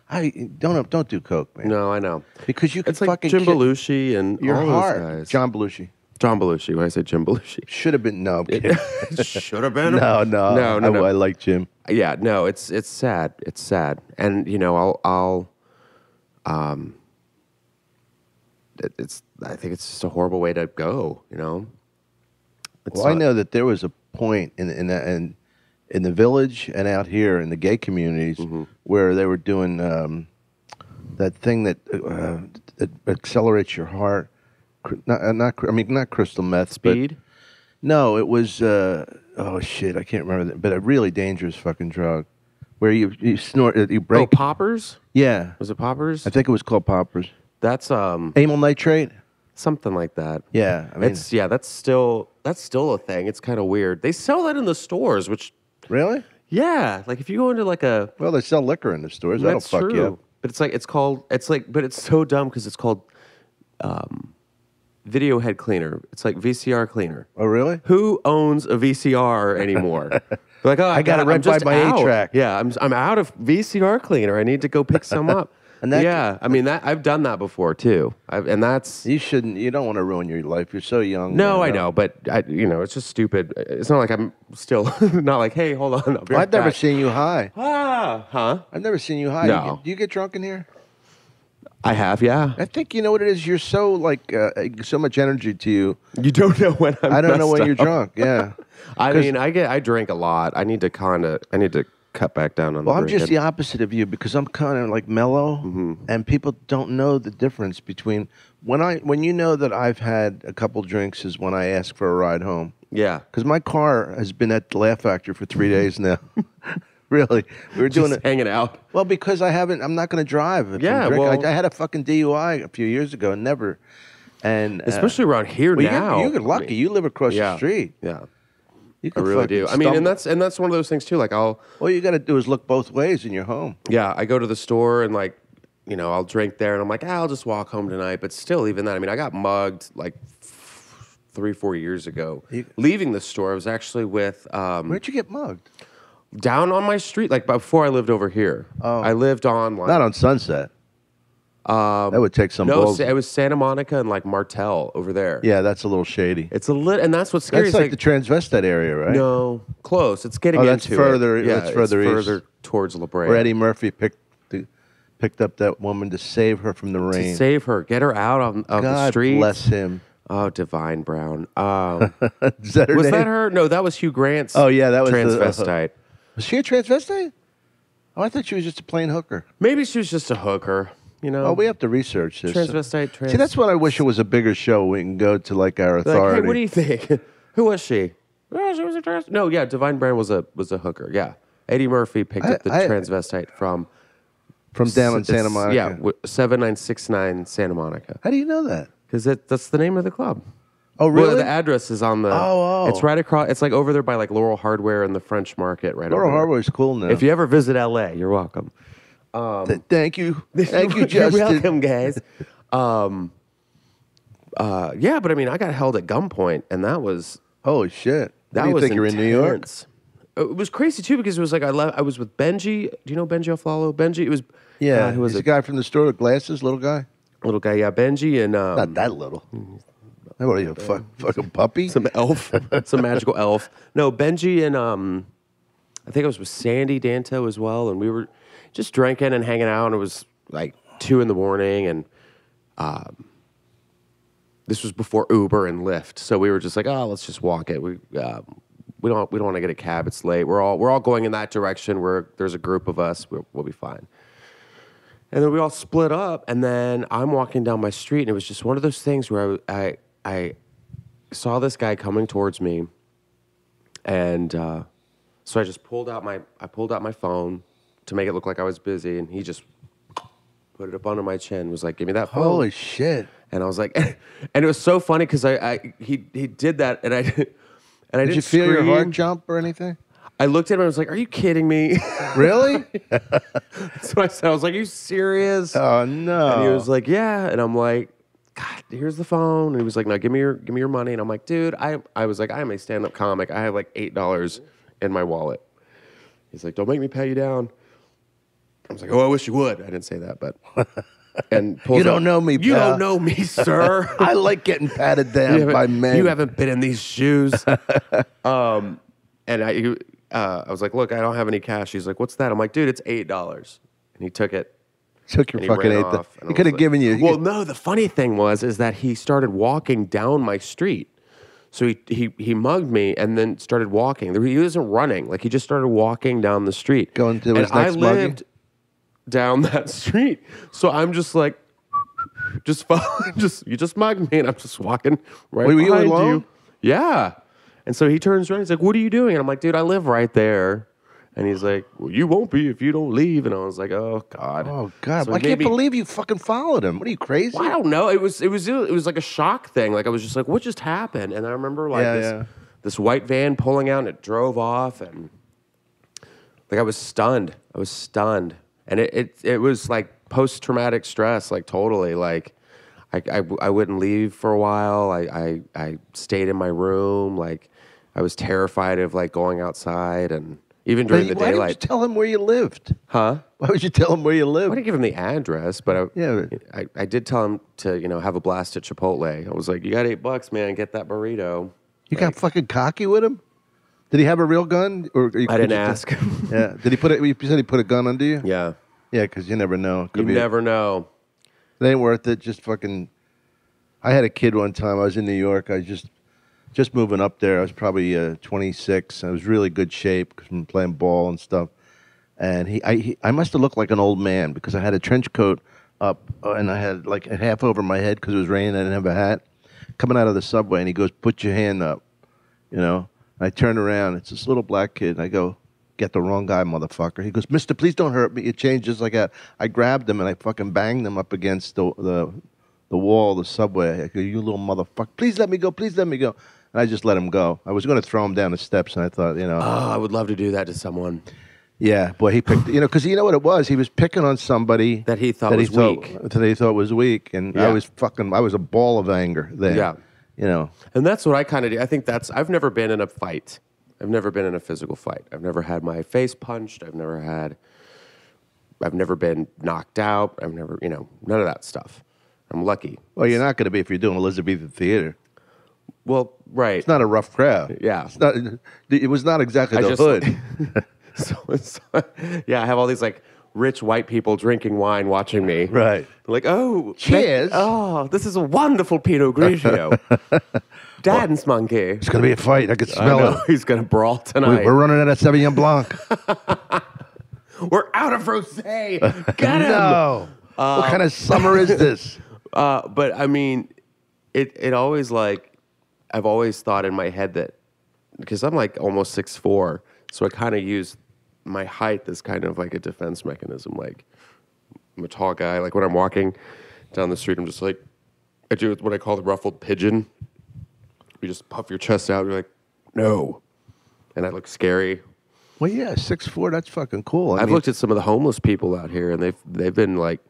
I don't do coke, man. No, I know because you can it's like fucking Jim Belushi and your all heart. those guys. John Belushi. John Belushi. When I say Jim Belushi, Should have been no. I'm kidding. Should have been. No. I like Jim. Yeah, no. It's sad. It's sad, and you know, I think it's just a horrible way to go. You know. I know that there was a point in the village and out here in the gay communities where they were doing that thing that accelerates your heart. Not crystal meth. Speed? But no, it was oh shit, I can't remember that, but a really dangerous fucking drug where you snort, you break. Oh, poppers? Yeah. Was it poppers? I think it was called poppers. That's amyl nitrate. something like that. Yeah, I mean, that's still a thing. It's kind of weird. They sell that in the stores, which really? yeah, like if you go into like a Well, they sell liquor in the stores. That'll that's fuck true. you up. But but it's so dumb because it's called video head cleaner. It's like VCR cleaner. Oh, really? Who owns a VCR anymore? They're like, oh, I got it right by my 8-track. Yeah, I'm out of VCR cleaner. I need to go pick some up. And that- yeah, I mean I've done that before too. And that's You shouldn't. You don't want to ruin your life. You're so young. no, man. I know, but it's just stupid. It's not like I'm still not like, hey, hold on. I'll be right I've never back. seen you high. Huh? I've never seen you high. No. Do you get drunk in here? I have, yeah. I think you know what it is. You're so like so much energy to you. You don't know when I'm I don't know messed when you're up. drunk. Yeah. I mean, I drink a lot. I need to cut back down on Well, the I'm just drinking. the opposite of you because I'm kind of like mellow, and people don't know the difference between when you know that I've had a couple drinks is when I ask for a ride home. Yeah. Because my car has been at the Laugh Factory for 3 days now. Really, we were doing Just it. hanging out. Well, because I'm not going to drive. if Yeah, I'm drinking. well- I had a fucking DUI a few years ago, and never. And Especially around here well, now. you're lucky. You live across yeah. the street. Yeah. You I can really fucking do. I mean, stumble. and that's one of those things too. Like all you got to do is look both ways, and you're home. yeah, I go to the store and like, I'll drink there and I'm like, I'll just walk home tonight. But still, even that, I mean, I got mugged like 3-4 years ago. Leaving the store, I was actually with Where'd you get mugged? down on my street, like before I lived over here. Oh. I lived on like Not on Sunset. That would take some no, balls. it was Santa Monica and like Martell over there. Yeah, that's a little shady. It's and that's what's scary. That's It's like the transvestite area, right? no, close. It's getting Oh, that's into further- it. Yeah, that's further it's east. further towards La Brea. Where Eddie Murphy picked up that woman to save her from the rain. To save her, get her out of the God street. bless him. Oh, Divine Brown. Is that her Was name? that her? No, that was Hugh Grant's. Oh, yeah, that was the- transvestite. Was she a transvestite? Oh, I thought she was just a plain hooker. Maybe she was just a hooker. Oh, we have to research this. Transvestite. See, that's what I wish it was a bigger show. We can go to like our Like, authority. hey, what do you think? Who was she? Oh, she was a trans. No, yeah, Divine Brown was a hooker. Yeah, Eddie Murphy picked up the transvestite from down in Santa Monica? Yeah, 7969 Santa Monica. How do you know that? Because that's the name of the club. Oh, really? Well, the address is on the. Oh. It's right across. It's like over there by like Laurel Hardware and the French Market, right? Laurel over there. Hardware is cool now. If you ever visit LA, you're welcome. Thank you. Thank you, Justin. You're welcome, guys. Yeah, but I mean, I got held at gunpoint, and that was Holy shit. that What do you was think you're in New York? intense. It was crazy too because it was like I was with Benji. Do you know Benji Aflalo? Benji. It was Yeah. who was He's it? the guy from the store with glasses, little guy? Little guy. Yeah, Benji and Not that little. What are you, a fucking puppy? some elf, some magical elf. No, Benji and I think I was with Sandy Danto as well, and we were just drinking and hanging out. And it was like 2 a.m, and this was before Uber and Lyft, so we were just like, oh, let's just walk it. We don't want to get a cab. It's late. We're all going in that direction. There's a group of us. We'll be fine. And then we all split up, and then I'm walking down my street, and it was just one of those things where I saw this guy coming towards me, and so I just pulled out my phone to make it look like I was busy, and he just put it up under my chin, was like, "Give me that phone." Holy shit. And I was like, and it was so funny because he did that, and I didn't Did you feel your scream. heart jump or anything? I looked at him and I was like, "Are you kidding me?" Really? That's what I said. I was like, "Are you serious?" Oh, no. And he was like, "Yeah," and I'm like, "God, here's the phone." And he was like, "No, give me your money." And I'm like, "Dude, I was like, I am a stand-up comic. I have like $8 in my wallet." He's like, "Don't make me pay you down." I was like, "Oh, I wish you would." I didn't say that, but and You don't know me, You pal. don't know me, sir. I like getting patted down by men. You haven't been in these shoes. And I was like, "Look, I don't have any cash." He's like, "What's that?" I'm like, "Dude, it's $8." And he took it. Took your And he fucking ran eight. off, and He I could was have given you. Well, no, the funny thing is that he started walking down my street. So he mugged me and then started walking. He wasn't running. Like, he just started walking down the street. Going to and his next I mugging? lived down that street. So I'm just like, you just mugged me, and I'm just walking right Wait, were you behind alone? you. Yeah. And so he turns around. He's like, "What are you doing?" And I'm like, "Dude, I live right there." And he's like, well, you won't be if you don't leave. And I was like, oh, God. Oh, God. So I can't believe you fucking followed him. What are you, crazy? Well, I don't know. It was like a shock thing. Like, I was just like, what just happened? And I remember, like, this white van pulling out, and it drove off. And, like, I was stunned. And it was, like, post-traumatic stress, like, totally. Like, I wouldn't leave for a while. I stayed in my room. Like, I was terrified of, like, going outside and... Even during the daylight. Why didn't you tell him where you lived? Huh? Why would you tell him where you lived? I didn't give him the address, but I did tell him to, have a blast at Chipotle. I was like, you got $8, man. Get that burrito. You got fucking cocky with him? Did he have a real gun? Or I didn't ask. Yeah. Did he put it? You said he put a gun under you? Yeah. Yeah, because you never know. You never know. It ain't worth it. Just fucking... I had a kid one time. I was in New York. I was just moving up there. I was probably 26. I was really good shape because I'm playing ball and stuff. And I must have looked like an old man because I had a trench coat up and I had like a half over my head because it was raining. I didn't have a hat. Coming out of the subway, and he goes, "Put your hand up," And I turn around. It's this little black kid. And I go, "Get the wrong guy, motherfucker." He goes, "Mister, please don't hurt me." It changed just like that. I grabbed him and I fucking banged him up against the wall of the subway. I go, "You little motherfucker! Please let me go! Please let me go!" And I just let him go. I was going to throw him down the steps, and I thought, Oh, I would love to do that to someone. Yeah, boy, he picked, because you know what it was? He was picking on somebody that he thought was weak. That he thought was weak, and I was a ball of anger there. Yeah. And that's what I kind of do. I think I've never been in a fight. I've never been in a physical fight. I've never had my face punched. I've never been knocked out. I've never, none of that stuff. I'm lucky. Well, you're not going to be if you're doing Elizabethan theater. Well, right. It's not a rough crowd. Yeah. It was not exactly the hood. I have all these like rich white people drinking wine watching me. Right. Like, oh. Cheers. This is a wonderful Pinot Grigio. Dance monkey. It's going to be a fight. I can smell it. He's going to brawl tonight. We're running out of Sauvignon Blanc. We're out of rosé. Get him. No. What kind of summer is this? But I mean, it always like, I've always thought in my head that, because I'm like almost 6'4", so I kind of use my height as kind of like a defense mechanism. Like, I'm a tall guy. Like when I'm walking down the street, I'm just like, I do what I call the ruffled pigeon. You just puff your chest out. You're like, no. And I look scary. Well, yeah, 6'4", that's fucking cool. I've looked at some of the homeless people out here, and they've been like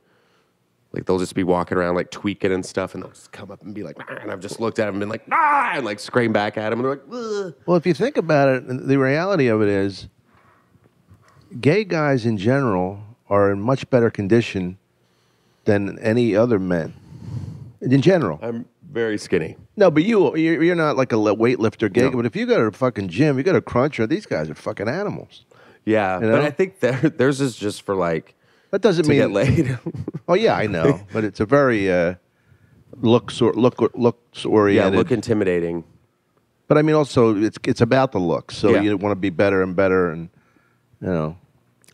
they'll just be walking around like tweaking and stuff, and they'll just come up and be like, "Ah," and I've just looked at them and been like, "Ah," and like scream back at them, and they're like, "Ugh." Well, if you think about it, the reality of it is, gay guys in general are in much better condition than any other men. In general. I'm very skinny. No, but you're not like a weightlifter gay. No. But if you go to a fucking gym, you go to a cruncher, these guys are fucking animals. Yeah, but I think theirs is just for like, that doesn't mean get laid. Oh yeah, I know, but it's a very looks oriented. Yeah, look intimidating. But I mean, also it's about the looks. So you want to be better and better, and I know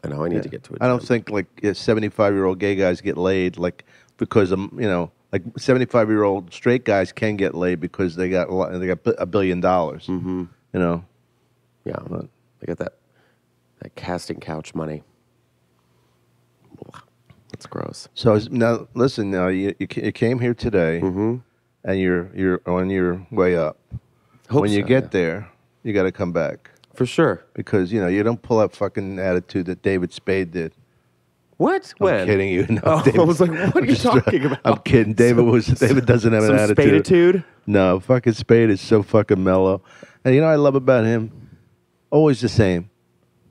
I need to get to it. I don't think like 75-year-old gay guys get laid like because like 75-year-old straight guys can get laid because they got $1 billion. Mm-hmm. Yeah, but they got that casting couch money. That's gross. So now, listen. Now you came here today, mm-hmm. and you're on your way up. When you get there, you got to come back for sure. Because you don't pull that fucking attitude that David Spade did. What? I'm kidding you. No, David, I was like, what are you talking about? I'm kidding. David doesn't have an attitude. Spade-itude? No, fucking Spade is so fucking mellow. And I love about him, always the same.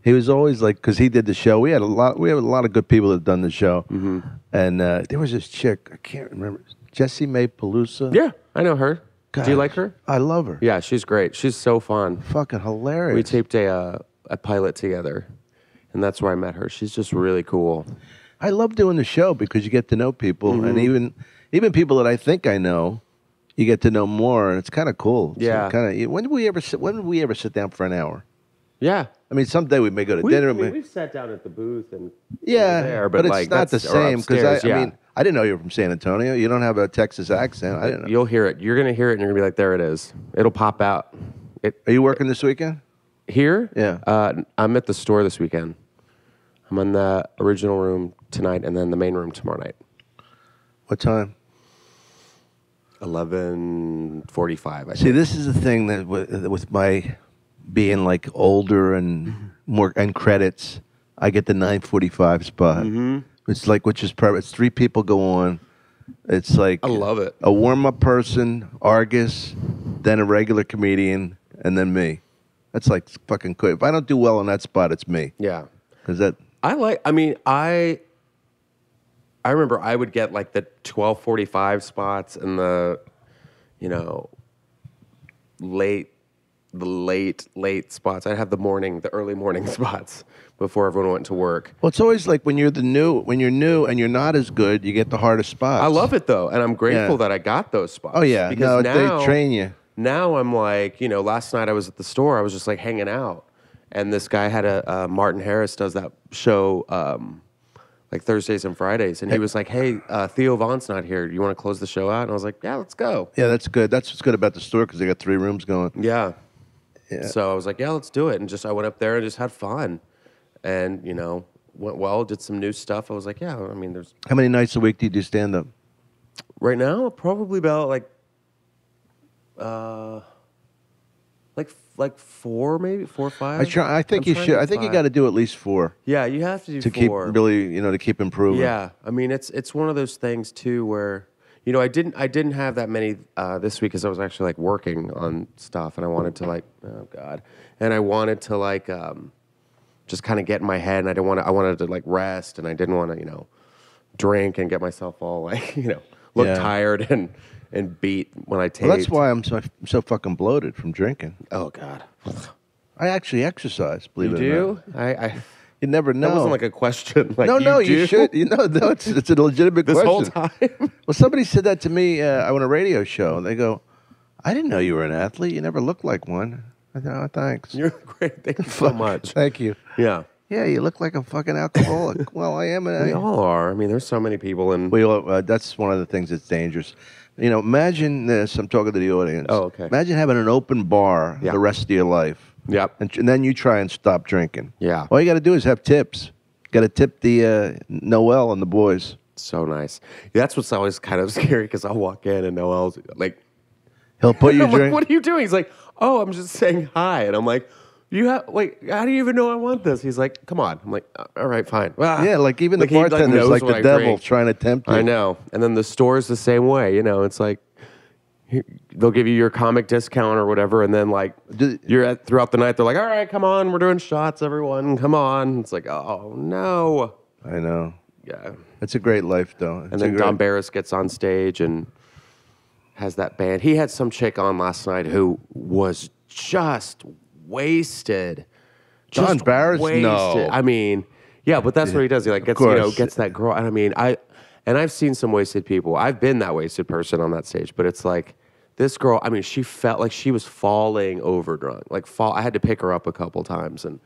He was always like, because he did the show. We have a lot of good people that have done the show. Mm-hmm. And there was this chick, I can't remember, Jessie Mae Pelusa. Yeah, I know her. God, do you like her? I love her. Yeah, she's great. She's so fun. Fucking hilarious. We taped a pilot together, and that's where I met her. She's just really cool. I love doing the show because you get to know people, mm-hmm. and even people that I think I know, you get to know more, and it's kind of cool. Yeah. When did we ever sit down for an hour? Yeah. I mean, someday we may go to dinner. We've sat down at the booth and there, but it's not the same because I mean, I didn't know you were from San Antonio. You don't have a Texas accent. I didn't know. You'll hear it. You're gonna hear it, and you're gonna be like, "There it is. It'll pop out." Are you working this weekend? Here? Yeah. I'm at the store this weekend. I'm in the original room tonight and then the main room tomorrow night. What time? 11:45. I See, think. this is the thing that with my being like older and more and credits, I get the 9:45 spot. It's like, which is perfect. It's 3 people go on. It's like I love it. A warm-up person, Argus, then a regular comedian, and then me. That's like fucking quick. If I don't do well on that spot, it's me. Yeah. Because that. I remember I would get like the 12:45 spots and the late spots. I'd have the early morning spots before everyone went to work. Well, it's always like when you're new and you're not as good, you get the hardest spots. I love it though, and I'm grateful that I got those spots. Oh yeah, because now they train you. Now I'm like, last night I was at the store. I was just like hanging out, and this guy had a Martin Harris does that show like Thursdays and Fridays, and he was like, "Hey, Theo Vaughn's not here. You want to close the show out?" And I was like, "Yeah, let's go." Yeah, that's good. That's what's good about the store because they got 3 rooms going. Yeah. Yeah. So I was like, "Yeah, let's do it." And I went up there and just had fun, and went well. Did some new stuff. I was like, "Yeah, I mean, there's." How many nights a week do you do stand up? Right now, probably about like 4, maybe 4 or 5. I think you should. I think you got to do at least 4 Yeah, you have to do to 4. keep really, to keep improving. Yeah, I mean it's one of those things too where I didn't have that many this week because I was actually like working on stuff and I wanted to I wanted to just kind of get in my head and I wanted to like rest and I didn't want to drink and get myself all like look tired and beat when I tape. Well, that's why I'm so fucking bloated from drinking. Oh God. I actually exercise. Believe You it or do? not. You never know. That wasn't like a question. Like, no, you you should. No, it's a legitimate this question. whole time. Well, somebody said that to me on a radio show. They go, "I didn't know you were an athlete. You never looked like one." I said, "Oh, thanks." You're great. Thank you so much. Thank you. Yeah. Yeah, you look like a fucking alcoholic. Well, I am. We all are. I mean, there's so many people in. That's one of the things that's dangerous. Imagine this. I'm talking to the audience. Oh, okay. Imagine having an open bar the rest of your life. Yep. And then you try and stop drinking. Yeah. All you got to do is have tips. Got to tip the Noel and the boys. So nice. That's what's always kind of scary because I'll walk in and Noel's like, he'll put you I'm drink. like, what are you doing? He's like, oh, I'm just saying hi. And I'm like, how do you even know I want this? He's like, come on. I'm like, all right, fine. Yeah, like even the he, like, bartender's knows like what the I devil drink. trying to tempt you. I know. And then the store's the same way. It's like they'll give you your comic discount or whatever, and then like throughout the night they're like, all right, come on, we're doing shots, everyone, come on. It's like, oh no. I know. Yeah. It's a great life though. And then Don Barris gets on stage and has that band. He had some chick on last night who was just wasted. Don Barris? No. I mean, yeah, but that's what he does. He like gets gets that girl. And I mean, I've seen some wasted people. I've been that wasted person on that stage, but it's like this girl. I mean, she felt like she was falling over drunk. I had to pick her up a couple times, and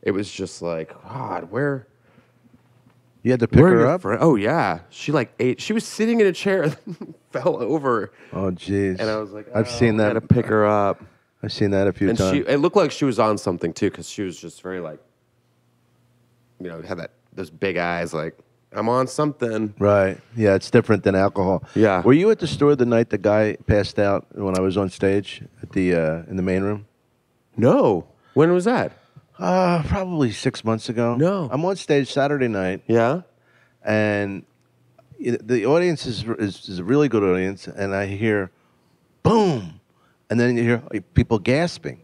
it was just like, God, where? You had to pick her up? Oh yeah, she like ate. She was sitting in a chair, and fell over. Oh jeez. And I was like, I've seen that. I had to pick her up. I've seen that a few times. It looked like she was on something too, because she was just very like, had those big eyes, like I'm on something. Right. Yeah, it's different than alcohol. Yeah. Were you at the store the night the guy passed out when I was on stage at in the main room? No. When was that? Probably 6 months ago. No. I'm on stage Saturday night. Yeah. And the audience is a really good audience, and I hear, boom. And then you hear people gasping.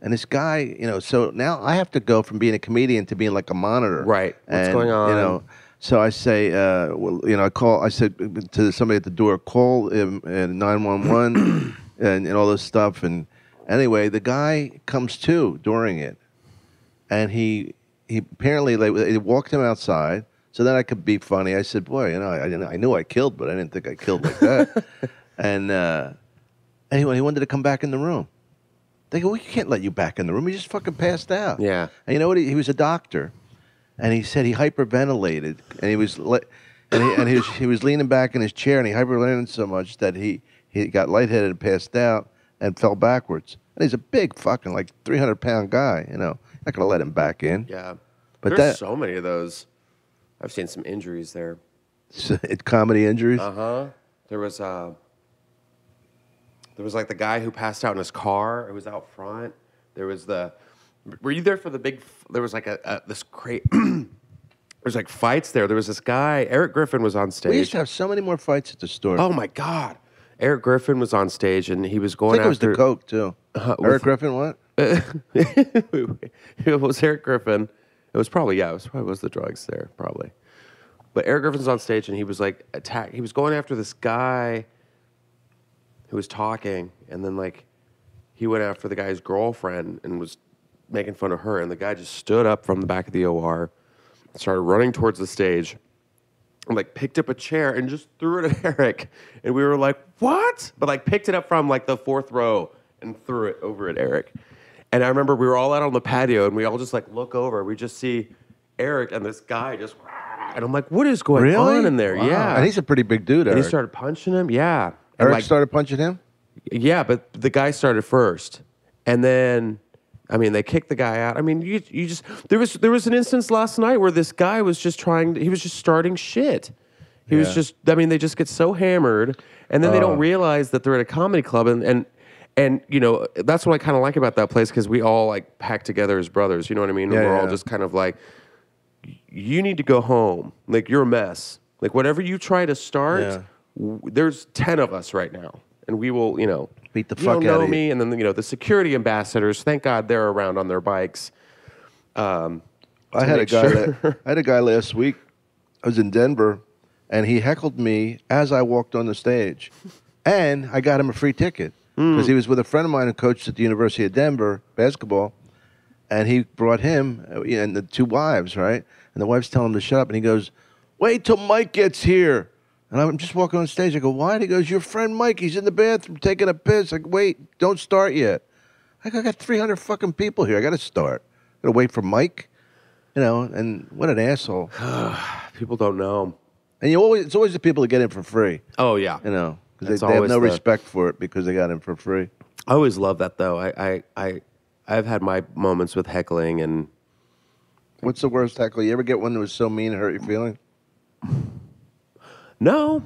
And this guy, so now I have to go from being a comedian to being like a monitor. Right. What's going on? So I say, I said to somebody at the door, call 911 and all this stuff. And anyway, the guy comes to during it. And he apparently, they walked him outside. So then I could be funny. I said, boy, I knew I killed, but I didn't think I killed like that. And anyway, he wanted to come back in the room. They go, we can't let you back in the room. He just fucking passed out. Yeah. And you know what? He was a doctor, and he said he hyperventilated, and he was leaning back in his chair, and he hyperventilated so much that he got lightheaded and passed out. and fell backwards. And he's a big fucking like 300-pound guy. You know, not gonna let him back in. Yeah. But There's so many of those. I've seen some injuries there. Comedy injuries. There was like the guy who passed out in his car. It was out front. There was were you there for the big? There was like this crate. There's like fights there. There was this guy. Eric Griffin was on stage. We used to have so many more fights at the store. Oh my God. Eric Griffin was on stage and he was I going think after. it was the coke too. Eric Griffin, what? It was Eric Griffin. It was probably the drugs there, probably. But Eric Griffin's on stage and he was like he was going after this guy who was talking, and then like he went after the guy's girlfriend and was making fun of her, and the guy just stood up from the back of the OR, started running towards the stage, and like picked up a chair and just threw it at Eric, and we were like, what? But like picked it up from like the fourth row and threw it over at Eric. And I remember we were all out on the patio and we all just like look over. We just see Eric and this guy just, and I'm like, what is going on in there? Wow. Yeah. And he's a pretty big dude, Eric. And he started punching him. Yeah. Eric like, started punching him? Yeah, but the guy started first. And then, I mean, they kicked the guy out. I mean, you just, there was an instance last night where this guy was just he was just starting shit. He was just, I mean, they just get so hammered and then they don't realize that they're at a comedy club and you know, that's what I kind of like about that place because we all like pack together as brothers, you know what I mean? Yeah, We're all just kind of like, you need to go home. Like, you're a mess. Like, whatever you try to start, there's 10 of us right now. And we will, you know, beat the you fuck don't out know of me. you. And then, you know, the security ambassadors, thank God they're around on their bikes. I had a guy last week. I was in Denver, and he heckled me as I walked on the stage. And I got him a free ticket because he was with a friend of mine who coached at the University of Denver basketball. And he brought him and the two wives, right? And the wife's telling him to shut up. And he goes, wait till Mike gets here. And I'm just walking on stage. I go, why? And he goes, your friend Mike, he's in the bathroom taking a piss. I go, wait, don't start yet. I go, I got 300 fucking people here. I got to start. I got to wait for Mike. You know, and what an asshole. People don't know. And it's always the people that get in for free. Oh, yeah. You know, because they have no respect for it because they got in for free. I always love that, though. I've had my moments with heckling and... What's the worst heckle? You ever get one that was so mean it hurt your feelings? No.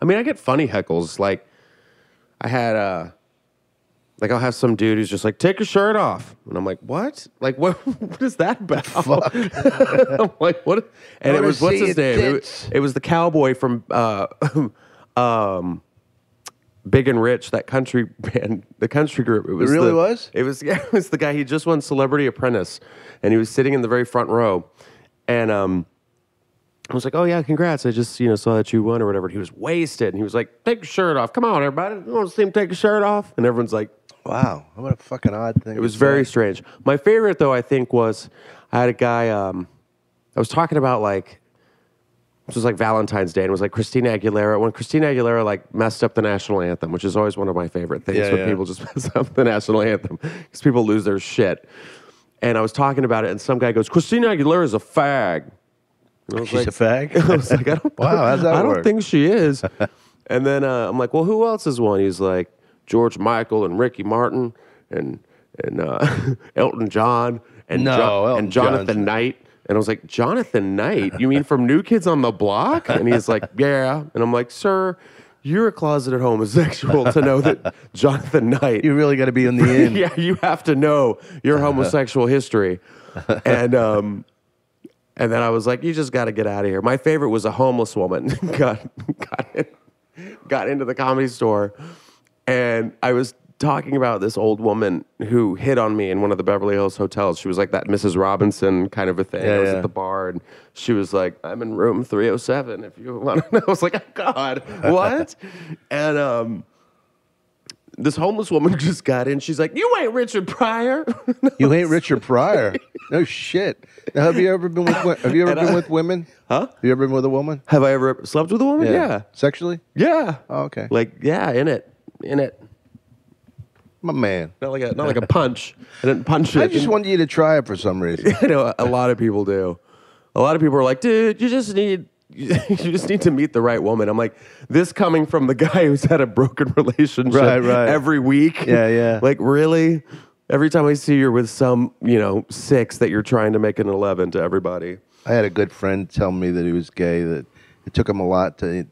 I mean, I get funny heckles. Like, I had... Like, I'll have some dude who's just like, take your shirt off. And I'm like, what? Like, what is that about? Fuck. I'm like, what? And it was, what's his name? It was the cowboy from Big and Rich, that country band, the country group. It was really was? It was, yeah, it was the guy, he just won Celebrity Apprentice. And he was sitting in the very front row. And I was like, oh, yeah, congrats. I just, you know, saw that you won or whatever. And he was wasted. And he was like, take your shirt off. Come on, everybody. You want to see him take your shirt off? And everyone's like, wow, what a fucking odd thing. it was very strange. My favorite, though, I think, was I had a guy, I was talking about, like, this was like Valentine's Day, and it was like Christina Aguilera. When Christina Aguilera, like, messed up the national anthem, which is always one of my favorite things when people just mess up the national anthem, because people lose their shit. And I was talking about it, and some guy goes, Christina Aguilera is a fag. And I was She's like, a fag? I was like, Wow, how's that I work? don't think she is. And then I'm like, well, who else is one? He's like, George Michael and Ricky Martin and Elton John and Elton Jonathan John's- Knight. And I was like, Jonathan Knight? You mean from New Kids on the Block? And he's like, yeah. And I'm like, sir, you're a closeted homosexual to know that Jonathan Knight. You really got to be in the inn. Yeah, you have to know your homosexual history. And then I was like, you just got to get out of here. My favorite was a homeless woman got into the Comedy Store. And I was talking about this old woman who hit on me in one of the Beverly Hills hotels. She was like that Mrs. Robinson kind of a thing. I was at the bar, and she was like, I'm in room 307 if you want to know. I was like, oh, God, what? And this homeless woman just got in. She's like, you ain't Richard Pryor. You ain't Richard Pryor. No shit. Now, have you ever been with women? Huh? Have you ever been with a woman? Have I ever slept with a woman? Yeah. Sexually? Yeah. Oh, okay. Like, yeah, in it. My man. Not like a punch. I didn't punch it. I just wanted you to try it for some reason. You know, a lot of people do. A lot of people are like, dude, you just need you just need to meet the right woman. I'm like, this coming from the guy who's had a broken relationship Right. every week. Yeah. Like, really? Every time I see you're with some, 6 that you're trying to make an 11 to everybody. I had a good friend tell me that he was gay, that it took him a lot to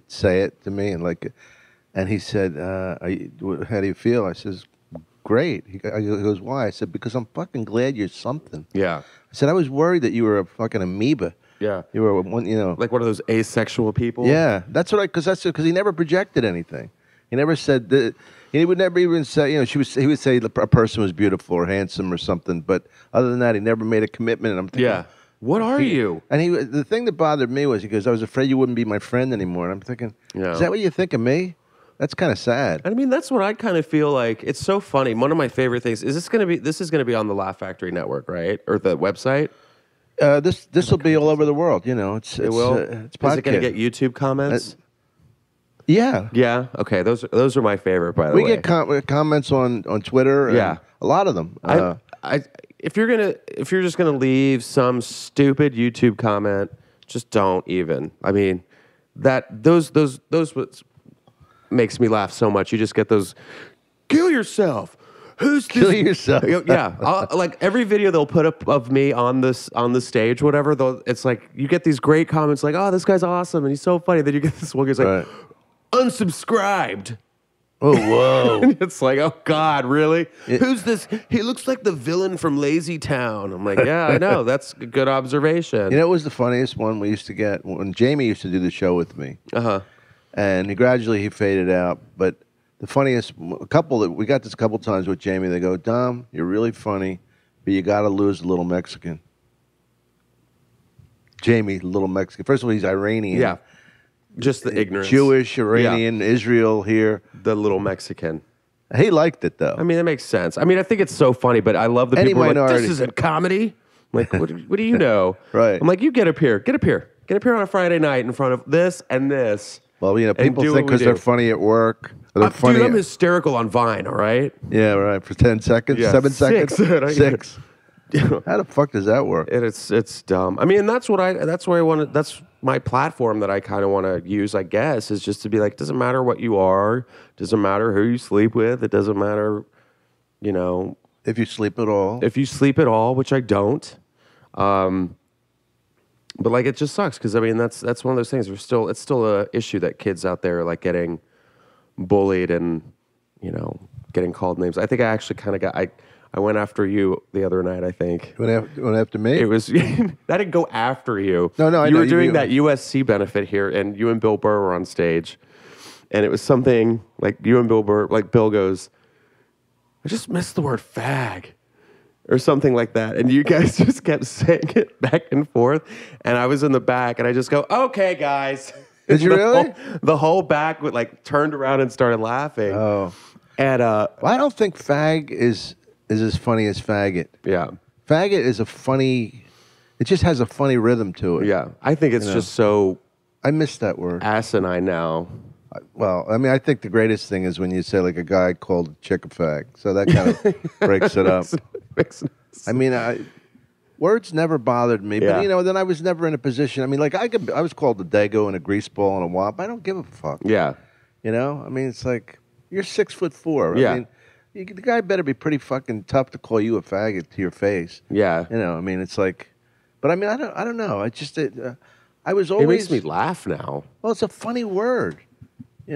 say it to me. And he said, how do you feel? I says, great. He goes, why? I said, because I'm fucking glad you're something. Yeah. I said, I was worried that you were a fucking amoeba. Yeah. You were one, Like one of those asexual people? Yeah. That's what because he never projected anything. He never said that. He would never even say, he would say a person was beautiful or handsome or something. But other than that, he never made a commitment. And I'm thinking, Yeah. What are you? And the thing that bothered me was, he goes, I was afraid you wouldn't be my friend anymore. And I'm thinking, is that what you think of me? That's kind of sad. I mean, that's what I kind of feel like. It's so funny. One of my favorite things is this is going to be on the Laugh Factory Network, right? Or the website? This will be all over the world. It's It will. It's Is it going to podcast. get YouTube comments? Yeah. Yeah. Okay. Those are my favorite. By the way, We get comments on Twitter. And Yeah. a lot of them. if you're just gonna leave some stupid YouTube comment, just don't even. I mean, those what makes me laugh so much. You just get those. Kill yourself. Who's this? Kill yourself. Yeah, like every video they'll put up of me on the stage, whatever. It's like you get these great comments like, "Oh, this guy's awesome and he's so funny." Then you get this one guy's like, Right. "Unsubscribed." Oh, whoa. And it's like, oh God, really? Who's this? He looks like the villain from Lazy Town. I'm like, yeah, I know. That's a good observation. It was the funniest one we used to get when Jamie used to do the show with me. And gradually he faded out. But the funniest couple that we got this a couple times with Jamie, they go, Dom, you're really funny, but you got to lose a little Mexican. Jamie, little Mexican. First of all, he's Iranian. Yeah. Just the ignorance. Jewish, Iranian, Israel here. The little Mexican. He liked it, though. I mean, that makes sense. I mean, I think it's so funny, but I love the Any people who are like, minority. this isn't comedy. I'm like, what do you know? Right. I'm like, you get up here. Get up here. Get up here on a Friday night in front of this and this. Well, and people do think what we because they're do. funny at work. Or they're funny. Dude, I'm hysterical on Vine, all right? Yeah, right. For 10 seconds? Yeah, 7 seconds? 6. 6. How the fuck does that work? It's dumb. I mean, that's my platform that I kind of want to use, I guess, is just to be like, it doesn't matter what you are, doesn't matter who you sleep with, it doesn't matter, If you sleep at all. if you sleep at all, which I don't. But like, it just sucks because I mean, that's one of those things. It's still a issue that kids out there are like getting bullied and getting called names. I think I actually kind of I went after you the other night, I think. Went after me? It was I didn't go after you. No, I you know. were doing that USC benefit here, and you and Bill Burr were on stage, and it was something like you and Bill Burr. Like Bill goes, "I just missed the word fag," or something like that, and you guys just kept saying it back and forth, and I was in the back, and I just go, "Okay, guys." Did you really? The whole back would turned around and started laughing. Oh. And Well, I don't think fag is as funny as faggot. yeah. Faggot is it just has a funny rhythm to it. Yeah. I think it's just so I miss that word. asinine now. Well, I mean, I think the greatest thing is when you say like a guy called a chick a fag. So that kind of breaks it up. Makes sense. I mean, words never bothered me, Yeah. but then I was never in a position. I mean, like I was called a dago and a greaseball and a wop. I don't give a fuck. Yeah. I mean, it's like you're 6'4". Yeah. I mean, the guy better be pretty fucking tough to call you a faggot to your face. Yeah. I mean, it's like, but I mean, I don't know. I just, I was It always. makes me laugh now. Well, it's a funny word. I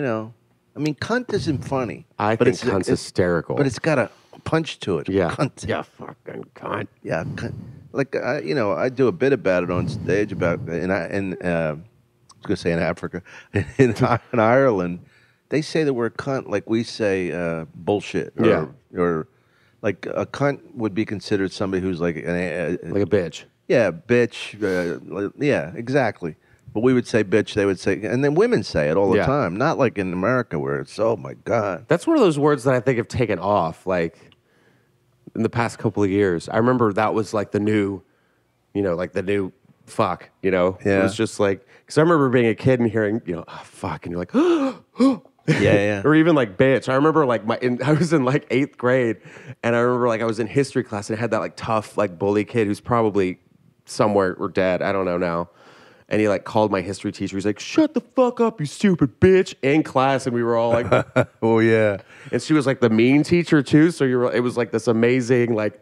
mean, cunt isn't funny. I but think cunt's hysterical. But it's got a punch to it. Yeah. Cunt. Yeah, fucking cunt. Yeah. Cunt. Like, I do a bit about it on stage about, I was going to say in Africa, in Ireland, they say the word cunt like we say bullshit. Or like a cunt would be considered somebody who's like Like a bitch. yeah, bitch. Yeah, exactly. But we would say bitch, they would say, and then women say it all the Yeah. time. Not like in America where it's, oh my God. That's one of those words that I think have taken off, like, in the past couple of years. I remember that was like the new, like the new fuck, It Yeah. was just like, because I remember being a kid and hearing, oh, fuck, and you're like, oh. Yeah. Or even like bitch. I remember like I was in like 8th grade, and I remember like I was in history class and I had that like tough like bully kid who's probably somewhere or dead. I don't know now. And he like called my history teacher. He's like, "Shut the fuck up, you stupid bitch!" in class, and we were all like, "Oh yeah." And she was like the mean teacher too. So it was like this amazing like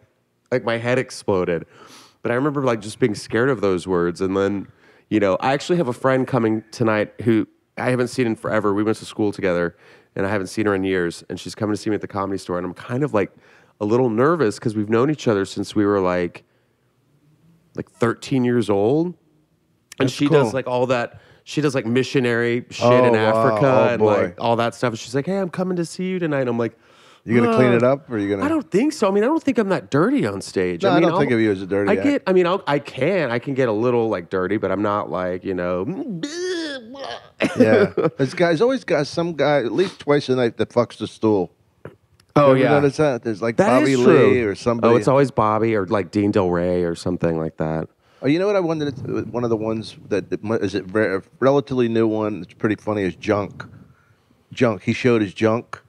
my head exploded. But I remember like just being scared of those words. And then I actually have a friend coming tonight who I haven't seen in forever. We went to school together, and I haven't seen her in years. And she's coming to see me at the Comedy Store, and I'm kind of like a little nervous because we've known each other since we were like 13 years old. And she does like all that. She does like missionary shit in Africa and like all that stuff. And she's like, "Hey, I'm coming to see you tonight." And I'm like, "You gonna clean it up, or are you gonna?" I don't think so. I mean, I don't think I'm that dirty on stage. No, I don't think of you as a dirty. I can get a little like dirty, but I'm not like Yeah, this guy's always got some guy at least twice a night that fucks the stool. Oh you yeah, notice that? There's like that Bobby is Lee true. or somebody. Oh, it's always Bobby or like Dean Del Rey or something like that. Oh, you know what I wanted? One of the ones that is a relatively new one. It's pretty funny. Is Junk. Junk. He showed his junk.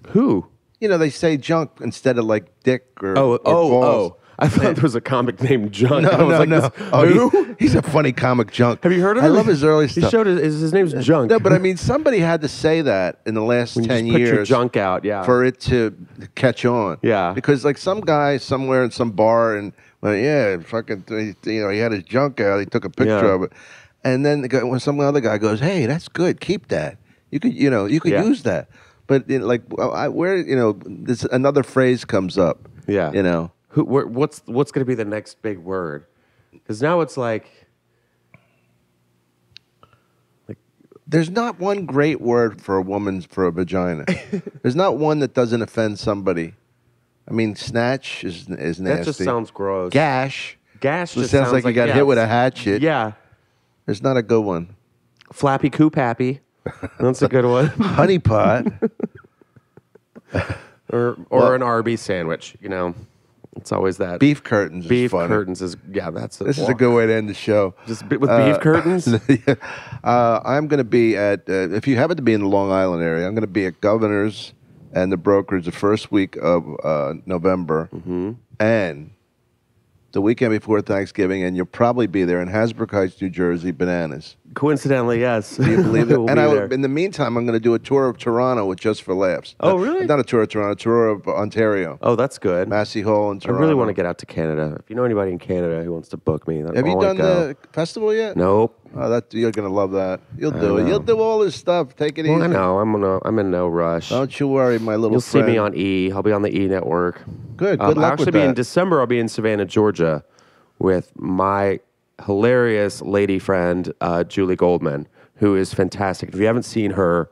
Who? They say junk instead of like dick or balls. I thought there was a comic named Junk. No. He's a funny comic, Junk. Have you heard of him? I love his early stuff. He showed his name's Junk. No, but I mean, somebody had to say that in the last 10 years. Put your junk out, yeah, for it to catch on. Yeah, because like some guy somewhere in some bar and fucking, he had his junk out. He took a picture of it, and then when some other guy goes, "Hey, that's good. Keep that. You could, use that." But this another phrase comes up. Yeah, what's going to be the next big word? Because now it's like there's not one great word for a vagina. There's not one that doesn't offend somebody. I mean, snatch is nasty. That just sounds gross. Gash just sounds like you got hit with a hatchet. Yeah. There's not a good one. Flappy Coop Happy. That's a good one. Honey pot. or an Arby's sandwich, It's always that. Beef curtains is Beef funny. curtains is, This is a good way to end the show. Just with beef curtains? I'm going to be at, if you happen to be in the Long Island area, I'm going to be at Governor's and the Brokerage the first week of November. Mm-hmm. And the weekend before Thanksgiving, and you'll probably be there in Hasbrook Heights, New Jersey, Bananas. Coincidentally, yes. Do you believe it? And in the meantime, I'm going to do a tour of Toronto with Just for Laughs. Oh, really? Not a tour of Toronto, a tour of Ontario. Oh, that's good. Massey Hall in Toronto. I really want to get out to Canada. If you know anybody in Canada who wants to book me, have you done the festival yet? Nope. Oh, you're going to love that. You'll do it. You'll do all this stuff. Take it easy. I know. I'm in no rush. Don't you worry, my little You'll friend. see me on E. I'll be on the E network. Good. Good luck with that. In December, I'll be in Savannah, Georgia, with my hilarious lady friend, Julie Goldman, who is fantastic. If you haven't seen her,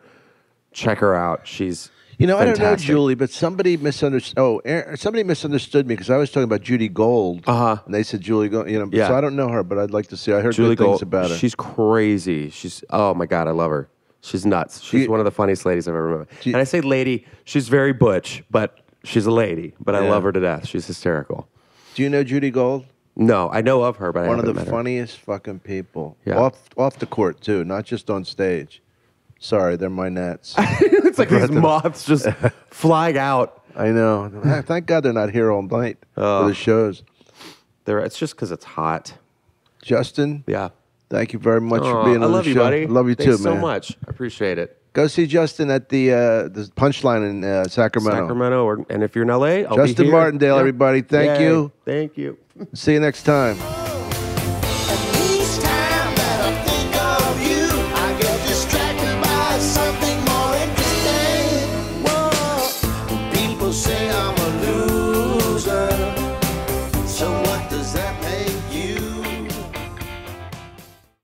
check her out. She's fantastic. I don't know Julie, but somebody misunderstood. Somebody misunderstood me because I was talking about Judy Gold, and they said Julie Gold. So I don't know her, but I'd like to see. I heard Julie good things Gold, about her. She's crazy. Oh my God, I love her. She's nuts. She's one of the funniest ladies I've ever met. And I say lady, she's very butch, but she's a lady. But I love her to death. She's hysterical. Do you know Judy Gold? No, I know of her, but I haven't met her. One of the funniest fucking people. Yeah. Off the court too, not just on stage. Sorry, they're my gnats. It's like these moths just flying out. I know. Thank God they're not here all night for the shows. It's just because it's hot. Justin? Yeah. Thank you very much for being on the show. I love you, buddy. I love you Thanks too, man. so much. I appreciate it. Go see Justin at the Punchline in Sacramento. And if you're in LA, I'll be here. Justin Martindale, everybody. Thank you. Thank you. See you next time.